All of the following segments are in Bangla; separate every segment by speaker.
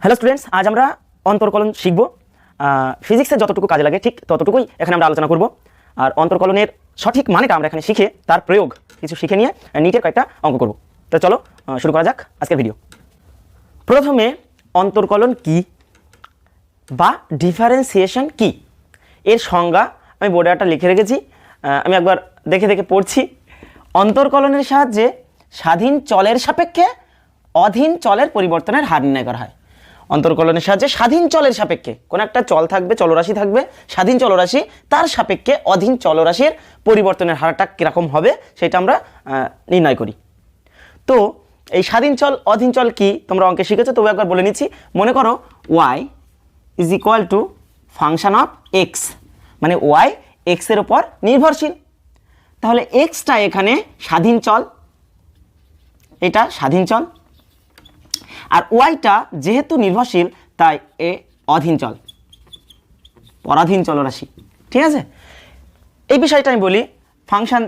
Speaker 1: হ্যালো স্টুডেন্টস, আজ আমরা অন্তর্কলন শিখব। ফিজিক্সে যতটুকু কাজে লাগে ঠিক ততটুকুই এখানে আমরা আলোচনা করব। আর অন্তর্কলনের সঠিক মানেটা আমরা এখানে শিখে তার প্রয়োগ কিছু শিখে নিয়ে নিটের কয়েকটা অঙ্ক করব। তো চলো শুরু করা যাক আজকের ভিডিও। প্রথমে অন্তর্কলন কি বা ডিফারেন্সিয়েশন কি এর সংজ্ঞা আমি বোর্ডে একটা লিখে রেখেছি, আমি একবার দেখে দেখে পড়ছি। অন্তর্কলনের সাহায্যে স্বাধীন চলের সাপেক্ষে অধীন চলের পরিবর্তনের হার নির্ণয় করা হয়। অন্তর্কলনের সাহায্যে স্বাধীন চলের সাপেক্ষে কোনো একটা চল থাকবে, চলরাশি থাকবে, স্বাধীন চলরাশি, তার সাপেক্ষে অধীন চলরাশির পরিবর্তনের হারটা কীরকম হবে সেটা আমরা নির্ণয় করি। তো এই স্বাধীন চল অধীন চল কি তোমরা অঙ্কে শিখেছো, তবু একবার বলে নিচ্ছি। মনে করো y is equal to function of x, মানে ওয়াই এক্সের ওপর নির্ভরশীল। তাহলে এক্সটা এখানে স্বাধীন চল, এটা স্বাধীন চল, আর ওয়াইটা যেহেতু নির্ভরশীল তাই এ অধীন চল, পরাধীন চলরাশি। ঠিক আছে, এই বিষয়টা আমি বলি। ফাংশন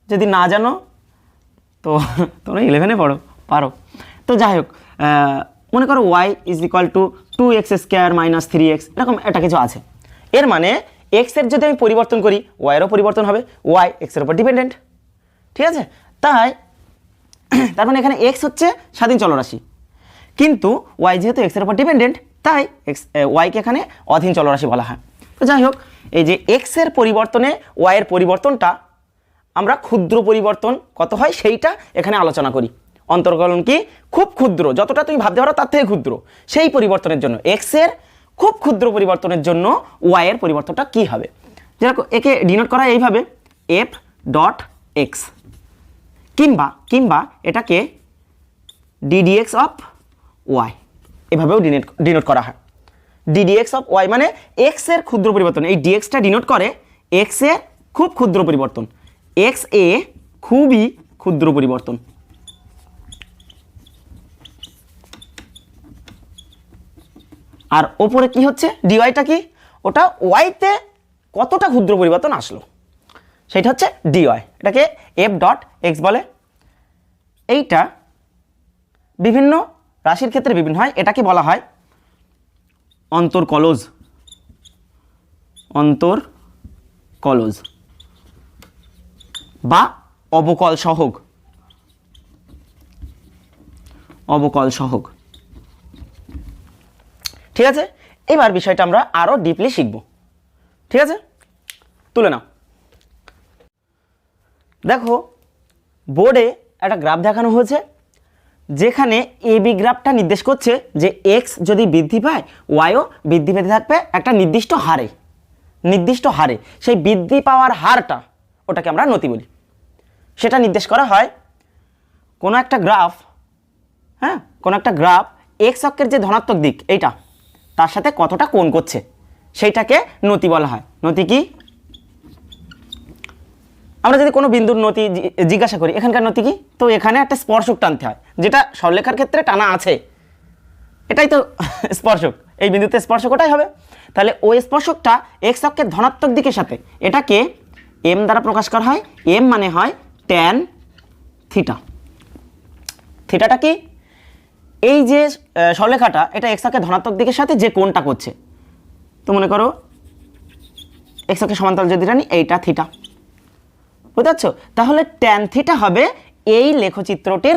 Speaker 1: যদি না জানো তো তোমরা 11-এ পারো। তো যাই হোক, মনে করো y is equal two 2x² - 3x, এরকম একটা কিছু আছে। এর মানে এক্সের যদি আমি পরিবর্তন করি ওয়াইয়েরও পরিবর্তন হবে, ওয়াই এক্সের উপর ডিপেন্ডেন্ট। ঠিক আছে, তার মানে এখানে এক্স হচ্ছে স্বাধীন চলরাশি, কিন্তু ওয়াই যেহেতু এক্সের উপর ডিপেন্ডেন্ট তাই ওয়াইকে এখানে অধীন চলরাশি বলা হয়। তো যাই হোক, এই যে এক্সের পরিবর্তনে ওয়াইয়ের পরিবর্তনটা আমরা ক্ষুদ্র পরিবর্তন কত হয় সেইটা এখানে আলোচনা করি। অন্তর্কলন কি খুব ক্ষুদ্র, যতটা তুমি ভাবতে পারো তার থেকে ক্ষুদ্র, সেই পরিবর্তনের জন্য এক্সের খুব ক্ষুদ্র পরিবর্তনের জন্য ওয়াইয়ের পরিবর্তনটা কি হবে। যেরকম একে ডিনোট করা এইভাবে f.x, কিংবা এটাকে ddx অফ ওয়াই, এভাবেও ডিনোট করা হয়। ddx অফ ওয়াই মানে এক্স এর ক্ষুদ্র পরিবর্তন, এই ডিএক্সটা ডিনোট করে এক্স এর খুব ক্ষুদ্র পরিবর্তন, এক্স এ খুবই ক্ষুদ্র পরিবর্তন। আর ওপরে কি হচ্ছে ডিওয়াইটা কি, ওটা ওয়াইতে কতটা ক্ষুদ্র পরিবর্তন আসলো সেটা হচ্ছে ডিওয়াই, এটাকে f.x বলে। এইটা বিভিন্ন রাশির ক্ষেত্রে বিভিন্ন হয়, এটাকে বলা হয় অন্তর্কলজ বা অবকল সহগ। ঠিক আছে, এবার বিষয়টা আমরা আরো ডিপলি শিখব। ঠিক আছে, তুলে নাও। দেখো বোর্ডে একটা গ্রাফ দেখানো হয়েছে, যেখানে এবি গ্রাফটা নির্দেশ করছে যে এক্স যদি বৃদ্ধি পায় ওয়াইও বৃদ্ধি পেতে থাকবে একটা নির্দিষ্ট হারে। সেই বৃদ্ধি পাওয়ার হারটা ওটাকে আমরা নতি বলি। সেটা নির্দেশ করা হয় কোনো একটা গ্রাফ এক্স অক্ষের যে ধনাত্মক দিক এইটা তার সাথে কতটা কোণ করছে সেইটাকে নতি বলা হয়। নতি কি, আমরা যদি কোনো বিন্দুর নতি জিজ্ঞাসা করি এখানকার নতি কি, তো এখানে একটা স্পর্শক টানতে হয়, যেটা সরলরেখার ক্ষেত্রে টানা আছে, এটাই তো স্পর্শক, এই বিন্দুতে স্পর্শক ওটাই হবে। তাহলে ওই স্পর্শকটা এক্স অক্ষের ধনাত্মক দিকের সাথে, এটাকে এম দ্বারা প্রকাশ করা হয়। এম মানে হয় ট্যান থিটা। থিটাটা কি, এই যে সরলরেখাটা এটা এক্স অক্ষের ধনাত্মক দিকের সাথে যে কোণটা করছে, তো মনে করো এক্স অক্ষের সমান্তরাল যদি টানি এইটা থিটা, বুঝতে পারছো? তাহলে ট্যান থিটা হবে এই লেখচিত্রটির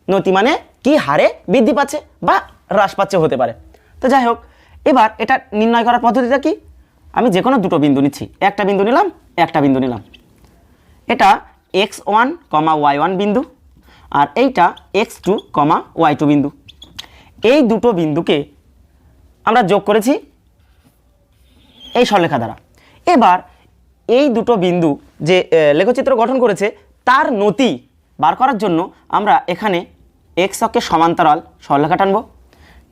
Speaker 1: নতি মানে কি হারে বৃদ্ধি পাচ্ছে বা হ্রাস পাচ্ছে হতে পারে। তো যাই হোক, এবার এটা নির্ণয় করার পদ্ধতিটা কি, আমি যে কোনো দুটো বিন্দু নিচ্ছি, একটা বিন্দু নিলাম, এটা x1, y1 বিন্দু, আর এইটা x2, y2 বিন্দু। এই দুটো বিন্দুকে আমরা যোগ করেছি এই সরলরেখা দ্বারা। এবার এই দুটো বিন্দু যে লেখচিত্র গঠন করেছে তার নতি বার করার জন্য আমরা এখানে এক্স অক্ষের সমান্তরাল সরলরেখা টানবো,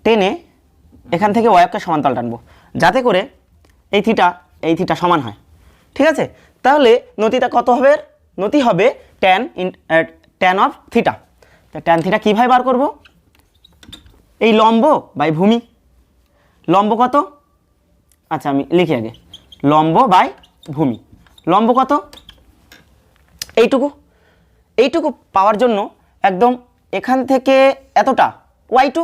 Speaker 1: টেনে এখান থেকে ওয়াই অক্ষের সমান্তরাল টানবো, যাতে করে এই থিটা সমান হয়। ঠিক আছে, তাহলে নতিটা কত হবে, নতি হবে ট্যান অফ থিটা। তা ট্যান থিটা কীভাবে বার করব, এই লম্ব বাই ভূমি। লম্ব কত, আচ্ছা আমি লিখি আগে, লম্ব বাই ভূমি। লম্ব কত, এইটুকু পাওয়ার জন্য একদম এখান থেকে এতটা y2,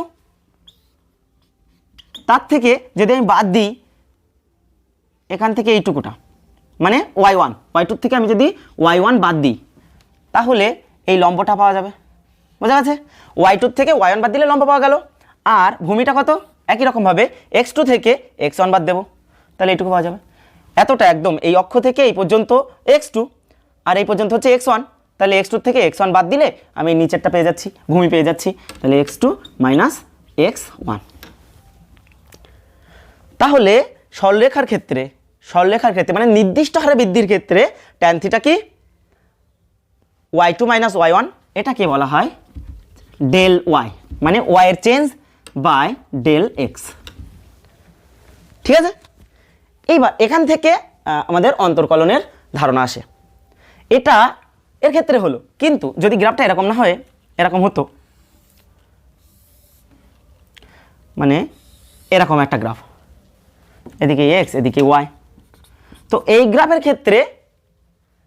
Speaker 1: তার থেকে যদি আমি বাদ দিই এখান থেকে এইটুকুটা, মানে y1, y2 থেকে আমি যদি y1 বাদ দিই তাহলে এই লম্বটা পাওয়া যাবে। বোঝা গেছে? y2 থেকে y1 বাদ দিলে লম্ব পাওয়া গেল। আর ভূমিটা কত? একই রকমভাবে x2 থেকে x1 বাদ দেবো, তাহলে এইটুকু পাওয়া যাবে। এতটা একদম এই অক্ষ থেকে এই পর্যন্ত x2 আর এই পর্যন্ত হচ্ছে x1, তাহলে x2 থেকে x1 বাদ দিলে আমি নিচেরটা পেয়ে যাচ্ছি, ভূমি পেয়ে যাচ্ছি। তাহলে x2 মাইনাস x1। তাহলে সরলরেখার ক্ষেত্রে মানে নির্দিষ্ট হারে বৃদ্ধির ক্ষেত্রে ট্যান থিটা কি y2 মাইনাস y1, এটাকে বলা হয় ডেল y, মানে y এর চেঞ্জ বাই ডেল x। ঠিক আছে? এইবার এখান থেকে আমাদের অন্তর্কলনের ধারণা আসে। এটা এর ক্ষেত্রে হলো, কিন্তু যদি গ্রাফটা এরকম না হয়, এরকম হতো, মানে এরকম একটা গ্রাফ, এদিকে x এদিকে y, তো এই গ্রাফের ক্ষেত্রে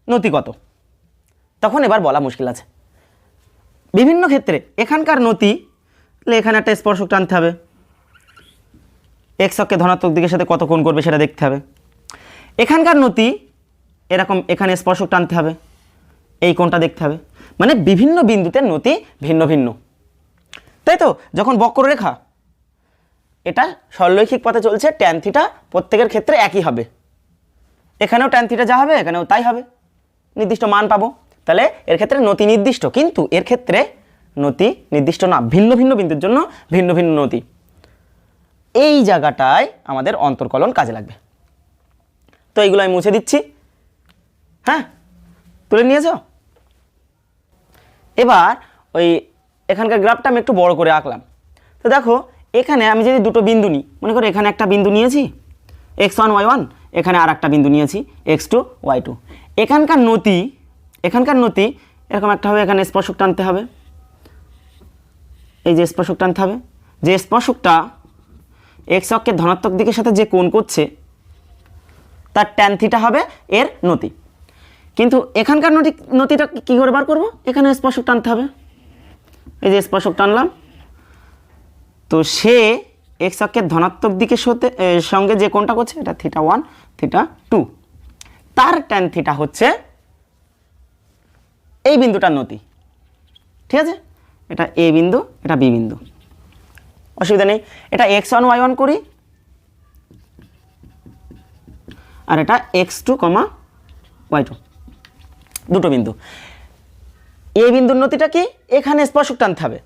Speaker 1: নতি কত তখন এবার বলা মুশকিল আছে। বিভিন্ন ক্ষেত্রে এখানকার নতি, এখানে একটা স্পর্শক টানতে হবে, এক্স অক্ষে ধনাত্মক দিকের সাথে কত কোণ করবে সেটা দেখতে হবে। এখানকার নতি এরকম, এখানে স্পর্শক টানতে হবে, এই কোণটা দেখতে হবে। মানে বিভিন্ন বিন্দুতে নতি ভিন্ন ভিন্ন, তাই তো? যখন বক্ররেখা এটা সরলরৈখিক পথে চলছে, ট্যান থিটা প্রত্যেকের ক্ষেত্রে একই হবে, এখানেও ট্যান থিটা যা হবে এখানেও তাই হবে, নির্দিষ্ট মান পাবো। তাহলে এর ক্ষেত্রে নতি নির্দিষ্ট, কিন্তু এর ক্ষেত্রে নতি নির্দিষ্ট না, ভিন্ন ভিন্ন বিন্দুর জন্য ভিন্ন ভিন্ন নতি। এই জায়গাটায় আমাদের অন্তর্কলন কাজে লাগবে। তো এইগুলো আমি মুছে দিচ্ছি, হ্যাঁ, তুলে নিয়েছ? এবার ওই এখানকার গ্রাফটা আমি একটু বড় করে আঁকলাম। তো দেখো এখানে আমি যদি দুটো বিন্দু নিই, মনে করো এখানে একটা বিন্দু নিয়েছি x1 y1, এখানে আর একটা বিন্দু নিয়েছি x2 y2। এখানকার নতি এরকম একটা হবে, এখানে স্পর্শক টানতে হবে, এই যে স্পর্শক টানতে হবে, যে স্পর্শকটা x অক্ষের ধনাত্মক দিকের সাথে যে কোণ করছে তার ট্যান থিটা হবে এর নতি। কিন্তু এখানকার নতিটা কী করে বার করবো? এখানে স্পর্শক টানতে হবে, এই যে স্পর্শক টানলাম, তো সে এক্স অক্ষের ধনাত্মক দিকের সঙ্গে যে কোণটা করছে এটা θ1 θ2, তার ট্যান থিটা হচ্ছে এই বিন্দুটার নতি। ঠিক আছে? এটা এ বিন্দু, এটা বি বিন্দু, অসুবিধা নেই। এটা x1 y1 করি, আর এটা x2 y2, দুটো বিন্দু। এ বিন্দুর নতিটা কি? এখানে স্পর্শক টানতে হবে,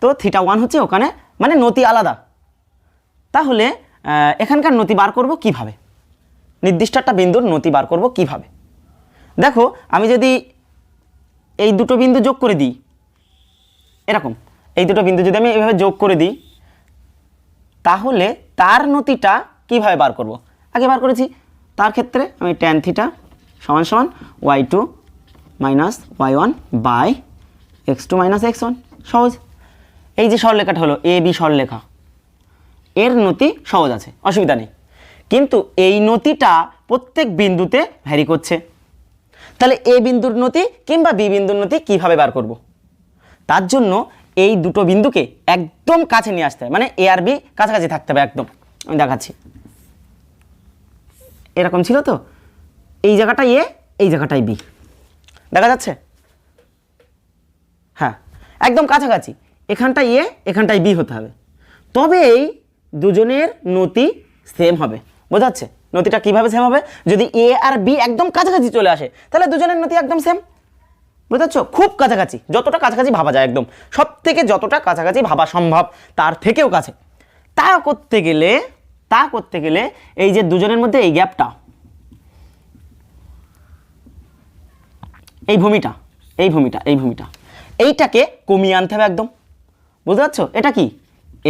Speaker 1: তো θ1 হচ্ছে ওখানে, মানে নতি আলাদা। তাহলে এখানকার নতি বার করব কিভাবে? নির্দিষ্ট একটা বিন্দুর নতি বার করব কিভাবে? দেখো আমি যদি এই দুটো বিন্দু যোগ করে দিই, এরকম এই দুটো বিন্দু যদি আমি এইভাবে যোগ করে দিই, তাহলে তার নতিটা কিভাবে বার করব? আগে বার করেছি। তার ক্ষেত্রে আমি ট্যান থিটা সমান সমান y2 minus y1 by x2 minus x1, সহজ। এই যে সরলরেখাটা হলো এ বি সরলরেখা, এর নতি সহজ আছে, অসুবিধা নেই। কিন্তু এই নতিটা প্রত্যেক বিন্দুতে ভ্যারি করছে, তাহলে এ বিন্দুর নতি কিংবা বি বিন্দুর নতি কিভাবে বার করব? তার জন্য এই দুটো বিন্দুকে একদম কাছে নিয়ে আসতে হবে, মানে এ আর বি কাছাকাছি থাকতে হবে একদম। আমি দেখাচ্ছি, এরকম ছিল তো, এই জায়গাটাই এ, এই জায়গাটাই বি, দেখা যাচ্ছে? হ্যাঁ, একদম কাছাকাছি, এখানটাই এ এখানটাই বি হতে হবে, তবেই দুজনের নতি সেম হবে। বোঝা যাচ্ছে নতিটা কিভাবে সেম হবে? যদি এ আর বি একদম কাছাকাছি চলে আসে তাহলে দুজনের নতি একদম সেম। বুঝতে, খুব কাছাকাছি, যতটা কাছাকাছি ভাবা যায়, একদম সব থেকে যতটা কাছাকাছি ভাবা সম্ভব তার থেকেও কাছে। তা করতে গেলে এই যে দুজনের মধ্যে এই গ্যাপটা, এই ভূমিটা এইটাকে কমিয়ে আনতে হবে একদম। বুঝতে পারছো? এটা কি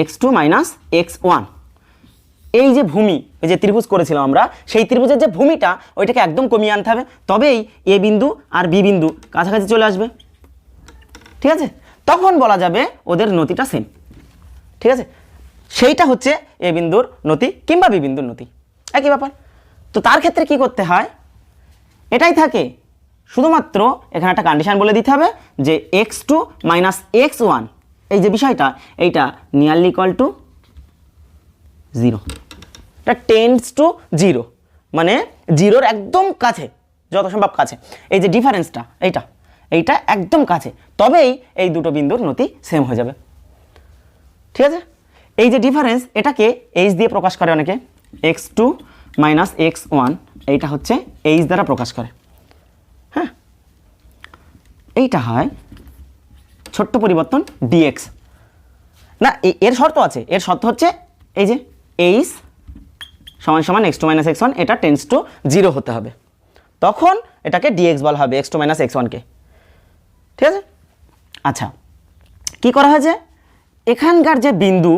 Speaker 1: x2 মাইনাস x1, এই যে ভূমি, এই যে ত্রিভুজ করেছিলাম আমরা, সেই ত্রিভুজের যে ভূমিটা ওইটাকে একদম কমিয়ে আনতে হবে, তবেই এ বিন্দু আর বি বিন্দু কাছাকাছি চলে আসবে। ঠিক আছে? তখন বলা যাবে ওদের নতিটা সেম। ঠিক আছে? সেইটা হচ্ছে এ বিন্দুর নতি কিংবা বি বিন্দুর নতি, একই ব্যাপার। তো তার ক্ষেত্রে কি করতে হয়? এটাই থাকে, শুধুমাত্র এখানে একটা কন্ডিশন বলে দিতে হবে যে x2 মাইনাস x1, এই যে বিষয়টা, এইটা নিয়ারলি ইকুয়াল টু জিরো। এটা টেন্ডস টু জিরো, মানে জিরোর একদম কাছে, যত সম্ভব কাছে। এই যে ডিফারেন্সটা এইটা একদম কাছে, তবেই এই দুটো বিন্দুর নতি সেম হয়ে যাবে। ঠিক আছে, এই যে ডিফারেন্স এটাকে এইচ দিয়ে প্রকাশ করে অনেকে, x2 মাইনাস x1, এইটা হচ্ছে এইচ দ্বারা প্রকাশ করে। হ্যাঁ, এইটা হয় ছোট্ট পরিবর্তন dx। না, এর শর্ত আছে, এর শর্ত হচ্ছে এই যে এইচ সমান সমান x2 মাইনাস x1, এটা টেন্ডস টু জিরো হতে হবে, তখন এটাকে dx বলা হবে x2 মাইনাস x1কে। ঠিক আছে, আচ্ছা কি করা হয়েছে, এখানকার যে বিন্দু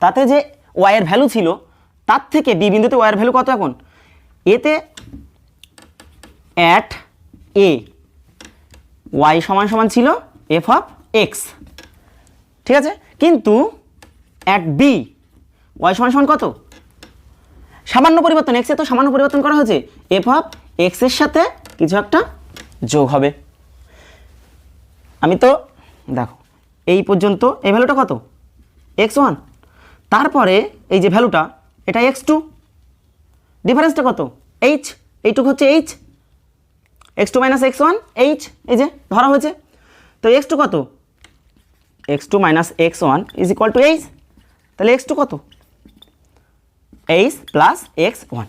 Speaker 1: তাতে যে y এর ভ্যালু ছিল তার থেকে বি বিন্দুতে y এর ভ্যালু কত এখন, এতে অ্যাট এ y সমান সমান ছিল f অফ x। ঠিক আছে, কিন্তু অ্যাট বি y সমান সমান কত, সামান্য পরিবর্তন, x এ তো সামান্য পরিবর্তন করা হয়েছে, f অফ x এর সাথে কিছু একটা যোগ হবে। আমি তো দেখো এই পর্যন্ত এই ভ্যালুটা কত x1, তারপরে এই যে ভ্যালুটা এটা x2, ডিফারেন্সটা কত h, এইটুকু হচ্ছে h, x2 minus x1 h, এই যে ধরা হয়েছে। তো x2 কত, x2 minus x1 is equal two h, তাহলে x2 কত, h প্লাস x1,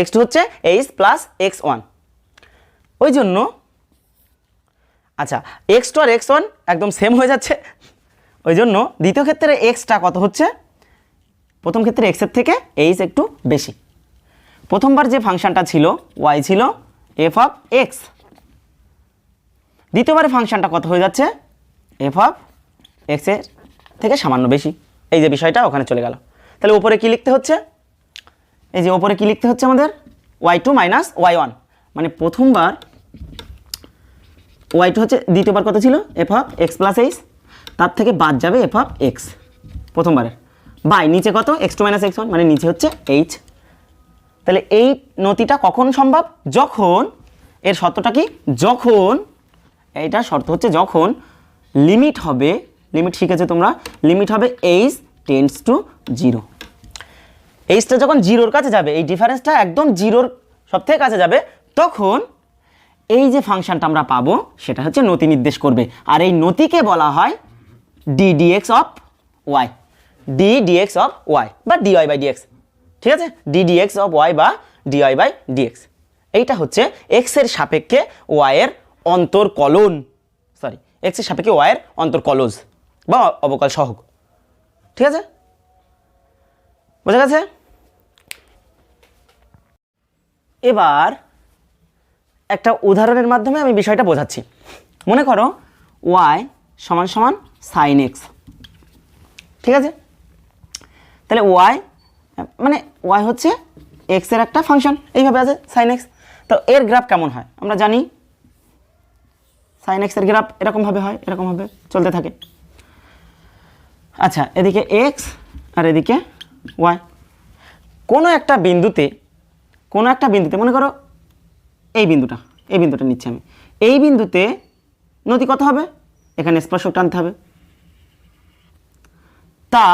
Speaker 1: x2 হচ্ছে h প্লাস x1। ওই জন্য আচ্ছা x2 আর x1 একদম সেম হয়ে যাচ্ছে, ওই জন্য দ্বিতীয় ক্ষেত্রে xটা কত হচ্ছে, প্রথম ক্ষেত্রে x এর থেকে h একটু বেশি। প্রথমবার যে ফাংশনটা ছিল y ছিল f অফ x, দ্বিতীয়বারে ফাংশনটা কত হয়ে যাচ্ছে, f অফ x এর থেকে সামান্য বেশি। এই যে বিষয়টা ওখানে চলে গেল। তাহলে উপরে কি লিখতে হচ্ছে, এই যে উপরে কি লিখতে হচ্ছে আমাদের y2 মাইনাস y1, মানে প্রথমবার y2 হচ্ছে, দ্বিতীয়বার কত ছিল f of x plus h, তার থেকে বাদ যাবে f অফ x প্রথমবারের, বাই নিচে কত x2 মাইনাস x1, মানে নিচে হচ্ছে h। তাহলে এই নতিটা কখন সম্ভব, যখন এর শর্তটা কি, যখন এইটার শর্ত হচ্ছে যখন লিমিট হবে, লিমিট শিখেছো তোমরা, লিমিট হবে h টেন্ডস টু জিরো। এইচটা যখন জিরোর কাছে যাবে, এই ডিফারেন্সটা একদম জিরোর সবথেকে কাছে যাবে, তখন এই যে ফাংশনটা আমরা পাবো সেটা হচ্ছে নতি নির্দেশ করবে, আর এই নতিকে বলা হয় ddx of y, ddx of y বা dy বাই dx। ঠিক আছে, ddx অফ y বা dy বাই dx, এইটা হচ্ছে x এর সাপেক্ষে y এর অন্তর্কলন, সরি x এর সাপেক্ষে y এর অন্তর্কলজ বা অবকল সহগ। ঠিক আছে, বোঝা গেছে? এবার একটা উদাহরণের মাধ্যমে আমি বিষয়টা বোঝাচ্ছি। মনে করো y সমান সমান sin x। ঠিক আছে, তাহলে y মানে y হচ্ছে x এর একটা ফাংশন, এইভাবে আছে sin x। তো এর গ্রাফ কেমন হয় আমরা জানি, sin x এর গ্রাফ এরকমভাবে হয়, এরকমভাবে চলতে থাকে। আচ্ছা, এদিকে x আর এদিকে y, কোনো একটা বিন্দুতে মনে করো এই বিন্দুটা নিচ্ছি আমি, এই বিন্দুতে নতি কত হবে, এখানে স্পর্শক টানতে হবে, তা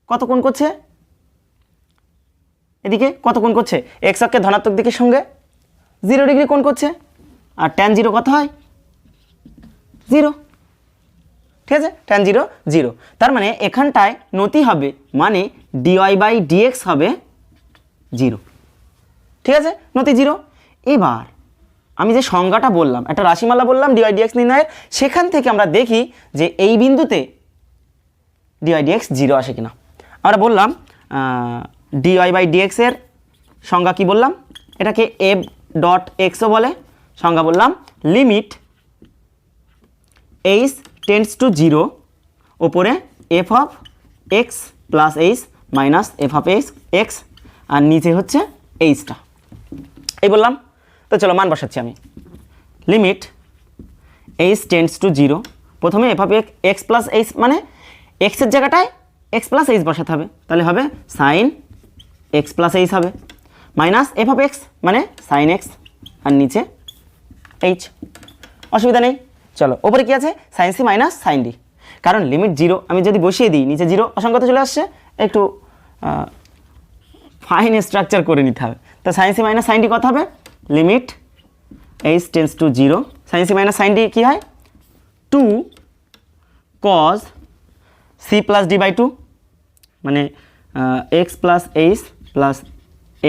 Speaker 1: কত কোণ করছে, এদিকে কত কোণ করছে, x অক্ষের ধনাত্মক দিকের সঙ্গে 0 ডিগ্রি কোণ করছে, আর tan 0 কত হয় 0। ঠিক আছে, tan 0 0, তার মানে এখানটায় নতি হবে, মানে dy বাই dx হবে 0। ঠিক আছে, নতি 0। এবার আমি যে সংজ্ঞাটা বললাম, একটা রাশিমালা বললাম dy dx নির্ণয়ের, সেখান থেকে আমরা দেখি যে এই বিন্দুতে dy dx 0 আসে কিনা। আমরা বললাম dy বাই dx এর সংজ্ঞা কি বললাম, এটাকে f ডট xও বলে, সংজ্ঞা বললাম লিমিট h টেন্ডস টু 0 ওপরে f of x plus h minus f of x, আর নিচে হচ্ছে এইচটা, এই বললাম। তো চলো মান বসাচ্ছি আমি, লিমিট h টেন্ডস টু 0, প্রথমে f of x plus h, মানে x এর জায়গাটায় x প্লাস h বসাতে হবে, তাহলে হবে সাইন x প্লাস h হবে, মাইনাস f অফ x মানে সাইন x, আর নিচে h, অসুবিধা নেই। চলো ওপরে কি আছে, sine c minus sine d, কারণ লিমিট 0 আমি যদি বসিয়ে দিই নিচে 0 অসংখ্যতে চলে আসছে, একটু ফাইন স্ট্রাকচার করে নিতে হবে। তো sine c minus sine d কত হবে? Limit h tends to 0 sine c minus sine d কী হয়? 2 cos c plus d by 2 মানে x plus h plus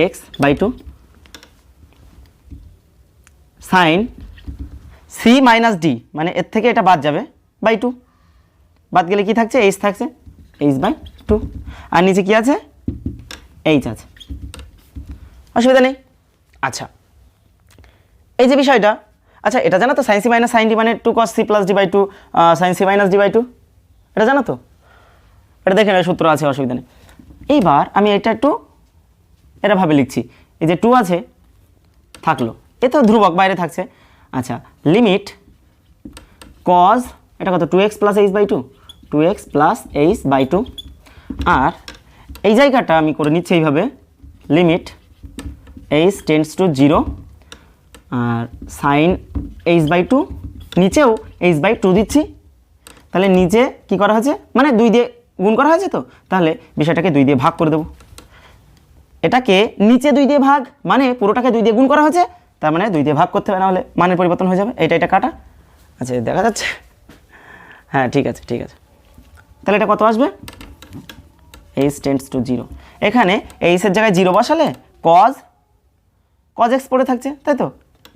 Speaker 1: x by 2 sine c minus d মানে এর থেকে এটা বাদ যাবে বাই 2, বাদ গেলে কি থাকছে? এইচ থাকছে, এইচ বাই 2, আর নিচে কি আছে? এইচ আছে, অসুবিধা নেই। আচ্ছা এই যে বিষয়টা, আচ্ছা এটা জানো তো sine c minus sine d মানে 2 cos c plus d by 2 sine c minus d by 2, এটা জানো তো? এটা দেখে নেবে, সূত্র আছে, অসুবিধা নেই। এইবার আমি এটা একটু এটা ভাবে লিখছি, এই যে 2 আছে থাকলো, এ তো ধ্রুবক বাইরে থাকছে। আচ্ছা লিমিট cos এটা কত? 2x plus h by 2, 2x plus h by 2, আর এই জায়গাটা আমি করে নিচ্ছি এইভাবে, লিমিট এইচ টেন্স টু 0 আর সাইন এইচ বাই 2, নিচেও এইচ বাই 2 দিচ্ছি। তাহলে নিচে কি করা হয়েছে? মানে 2 দিয়ে গুণ করা হয়েছে, তো তাহলে বিষয়টাকে 2 দিয়ে ভাগ করে দেবো। এটাকে নিচে 2 দিয়ে ভাগ মানে পুরোটাকে 2 দিয়ে গুণ করা হয়েছে, তার মানে 2 দিয়ে ভাগ করতে হবে, না হলে মানের পরিবর্তন হয়ে যাবে। এটা কাটা, আচ্ছা দেখা যাচ্ছে? হ্যাঁ ঠিক আছে ঠিক আছে। তাহলে এটা কত আসবে? এইচ টেন্স টু 0, এখানে এইচের জায়গায় 0 বসালে cos এক্স পড়ে থাকছে, তাই তো?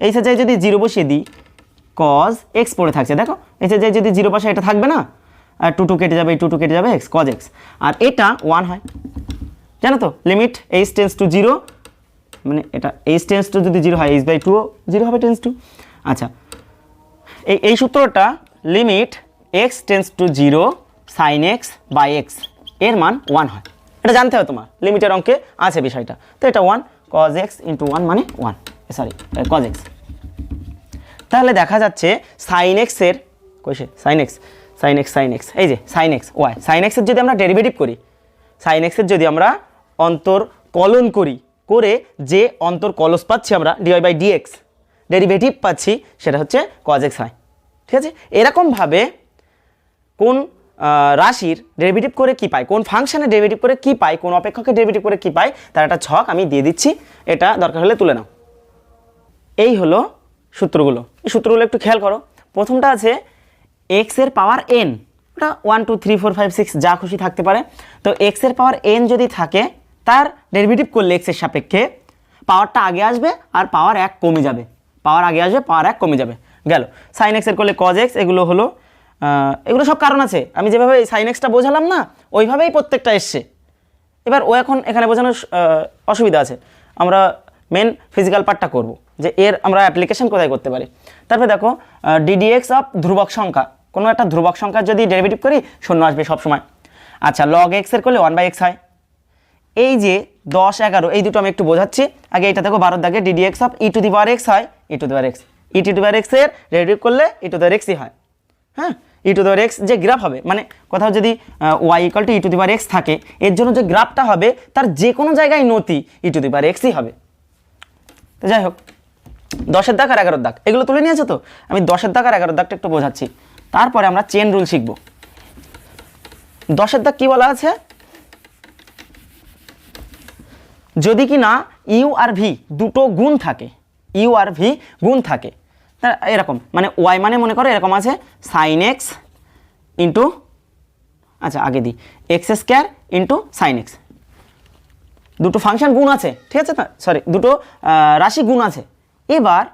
Speaker 1: এইচের জায়গায় যদি 0 বসিয়ে দিই cos এক্স পড়ে থাকছে, দেখো এইচের জায়গায় যদি 0 বসে এটা থাকবে না, আর 2 কেটে যাবে, এই 2 কেটে যাবে, এক্স cos এক্স, আর এটা 1 হয়, জানো তো? লিমিট এইচ টেন্স টু 0 মানে এটা এইচ টেন্স টু যদি 0 হয় এইচ বাই 2 0 হবে টেন্স টু। আচ্ছা এই সূত্রটা limit x tends to 0 sine x by x এর মান 1 হয়, এটা জানতে হবে তোমার, লিমিটের অঙ্কে আছে বিষয়টা। তো এটা 1 cos x ইন্টু 1 মানে 1, সরি cos x। তাহলে দেখা যাচ্ছে সাইন এক্সের কইছে সাইন এক্স এই যে সাইন এক্স ওয়াই, সাইন এক্সের যদি আমরা ডেরিভেটিভ করি, সাইন এক্সের যদি আমরা অন্তর্কলন করি, করে যে অন্তর্কলস পাচ্ছি আমরা ডিওয়াই বাই ডিএক্স ডেরিভেটিভ পাচ্ছি, সেটা হচ্ছে cos x হয়। ঠিক আছে, এরকমভাবে কোন রাশির ডেরিভেটিভ করে কি পাই, কোন ফাংশনের ডেরিভেটিভ করে কি পাই, কোন অপেক্ষকের ডেরিভেটিভ করে কি পাই, তার একটা ছক আমি দিয়ে দিচ্ছি, এটা দরকার হলে তুলে নাও। এই হলো সূত্রগুলো, এই সূত্রগুলো একটু খেয়াল করো। প্রথমটা আছে x এর পাওয়ার n, ওটা 1 2 3 4 5 6 যা খুশি থাকতে পারে। তো x এর পাওয়ার n যদি থাকে, তার ডেরিভেটিভ করলে x এর সাপেক্ষে পাওয়ারটা আগে আসবে আর পাওয়ার 1 কমে যাবে, পাওয়ার আগে আসবে পাওয়ার 1 কমে যাবে, গেল। সাইন এক্স এর করলে cos x, এগুলো হলো এগুলো সব কারণ আছে, আমি যেভাবে সাইন এক্সটা বোঝালাম না ওইভাবেই প্রত্যেকটা এসছে। এবার ও এখন এখানে বোঝানোর অসুবিধা আছে, আমরা মেন ফিজিক্যাল পার্টটা করব, যে এর আমরা অ্যাপ্লিকেশন কোথায় করতে পারি। তারপরে দেখো ডিডিএক্স অফ ধ্রুবক সংখ্যা, কোনো একটা ধ্রুবক সংখ্যার যদি ডেরিভেটিভ করি শূন্য আসবে সবসময়। আচ্ছা লগ এক্স এর করলে 1/x হয়। এই যে 10 11 এই দুটো আমি একটু বোঝাচ্ছি, আগে এটা দেখো 12 দাগে d d x of e to the power x হয়, e to the power x, e to the power x এর ডেরিভেটিভ করলে ই টু দি পাওয়ার এক্সই হয়। হ্যাঁ, e to the power x যে গ্রাফ হবে, মানে কোথাও যদি y equal to e to the power x থাকে, এর জন্য যে গ্রাফটা হবে তার যে কোনো জায়গায় নতি ই টু দি পাওয়ার এক্সই হবে। তো যাই হোক, 10 দাগ আর 11 দাগ এগুলো তুলে নিয়েছো তো, আমি 10 দাগ আর 11 দাগটা একটু বোঝাচ্ছি, তারপরে আমরা চেন রুল শিখব। 10 দাগ কি বলা আছে, যদি কি না ইউ আর ভি দুটো গুণ থাকে, ইউ আর ভি গুণ থাকে, এরকম মানে ওয়াই মানে মনে করো এরকম আছে সাইন এক্স ইন্টু, আচ্ছা আগে দিই x square into sine x, দুটো ফাংশন গুণ আছে, ঠিক আছে, সরি দুটো রাশি গুণ আছে। এবার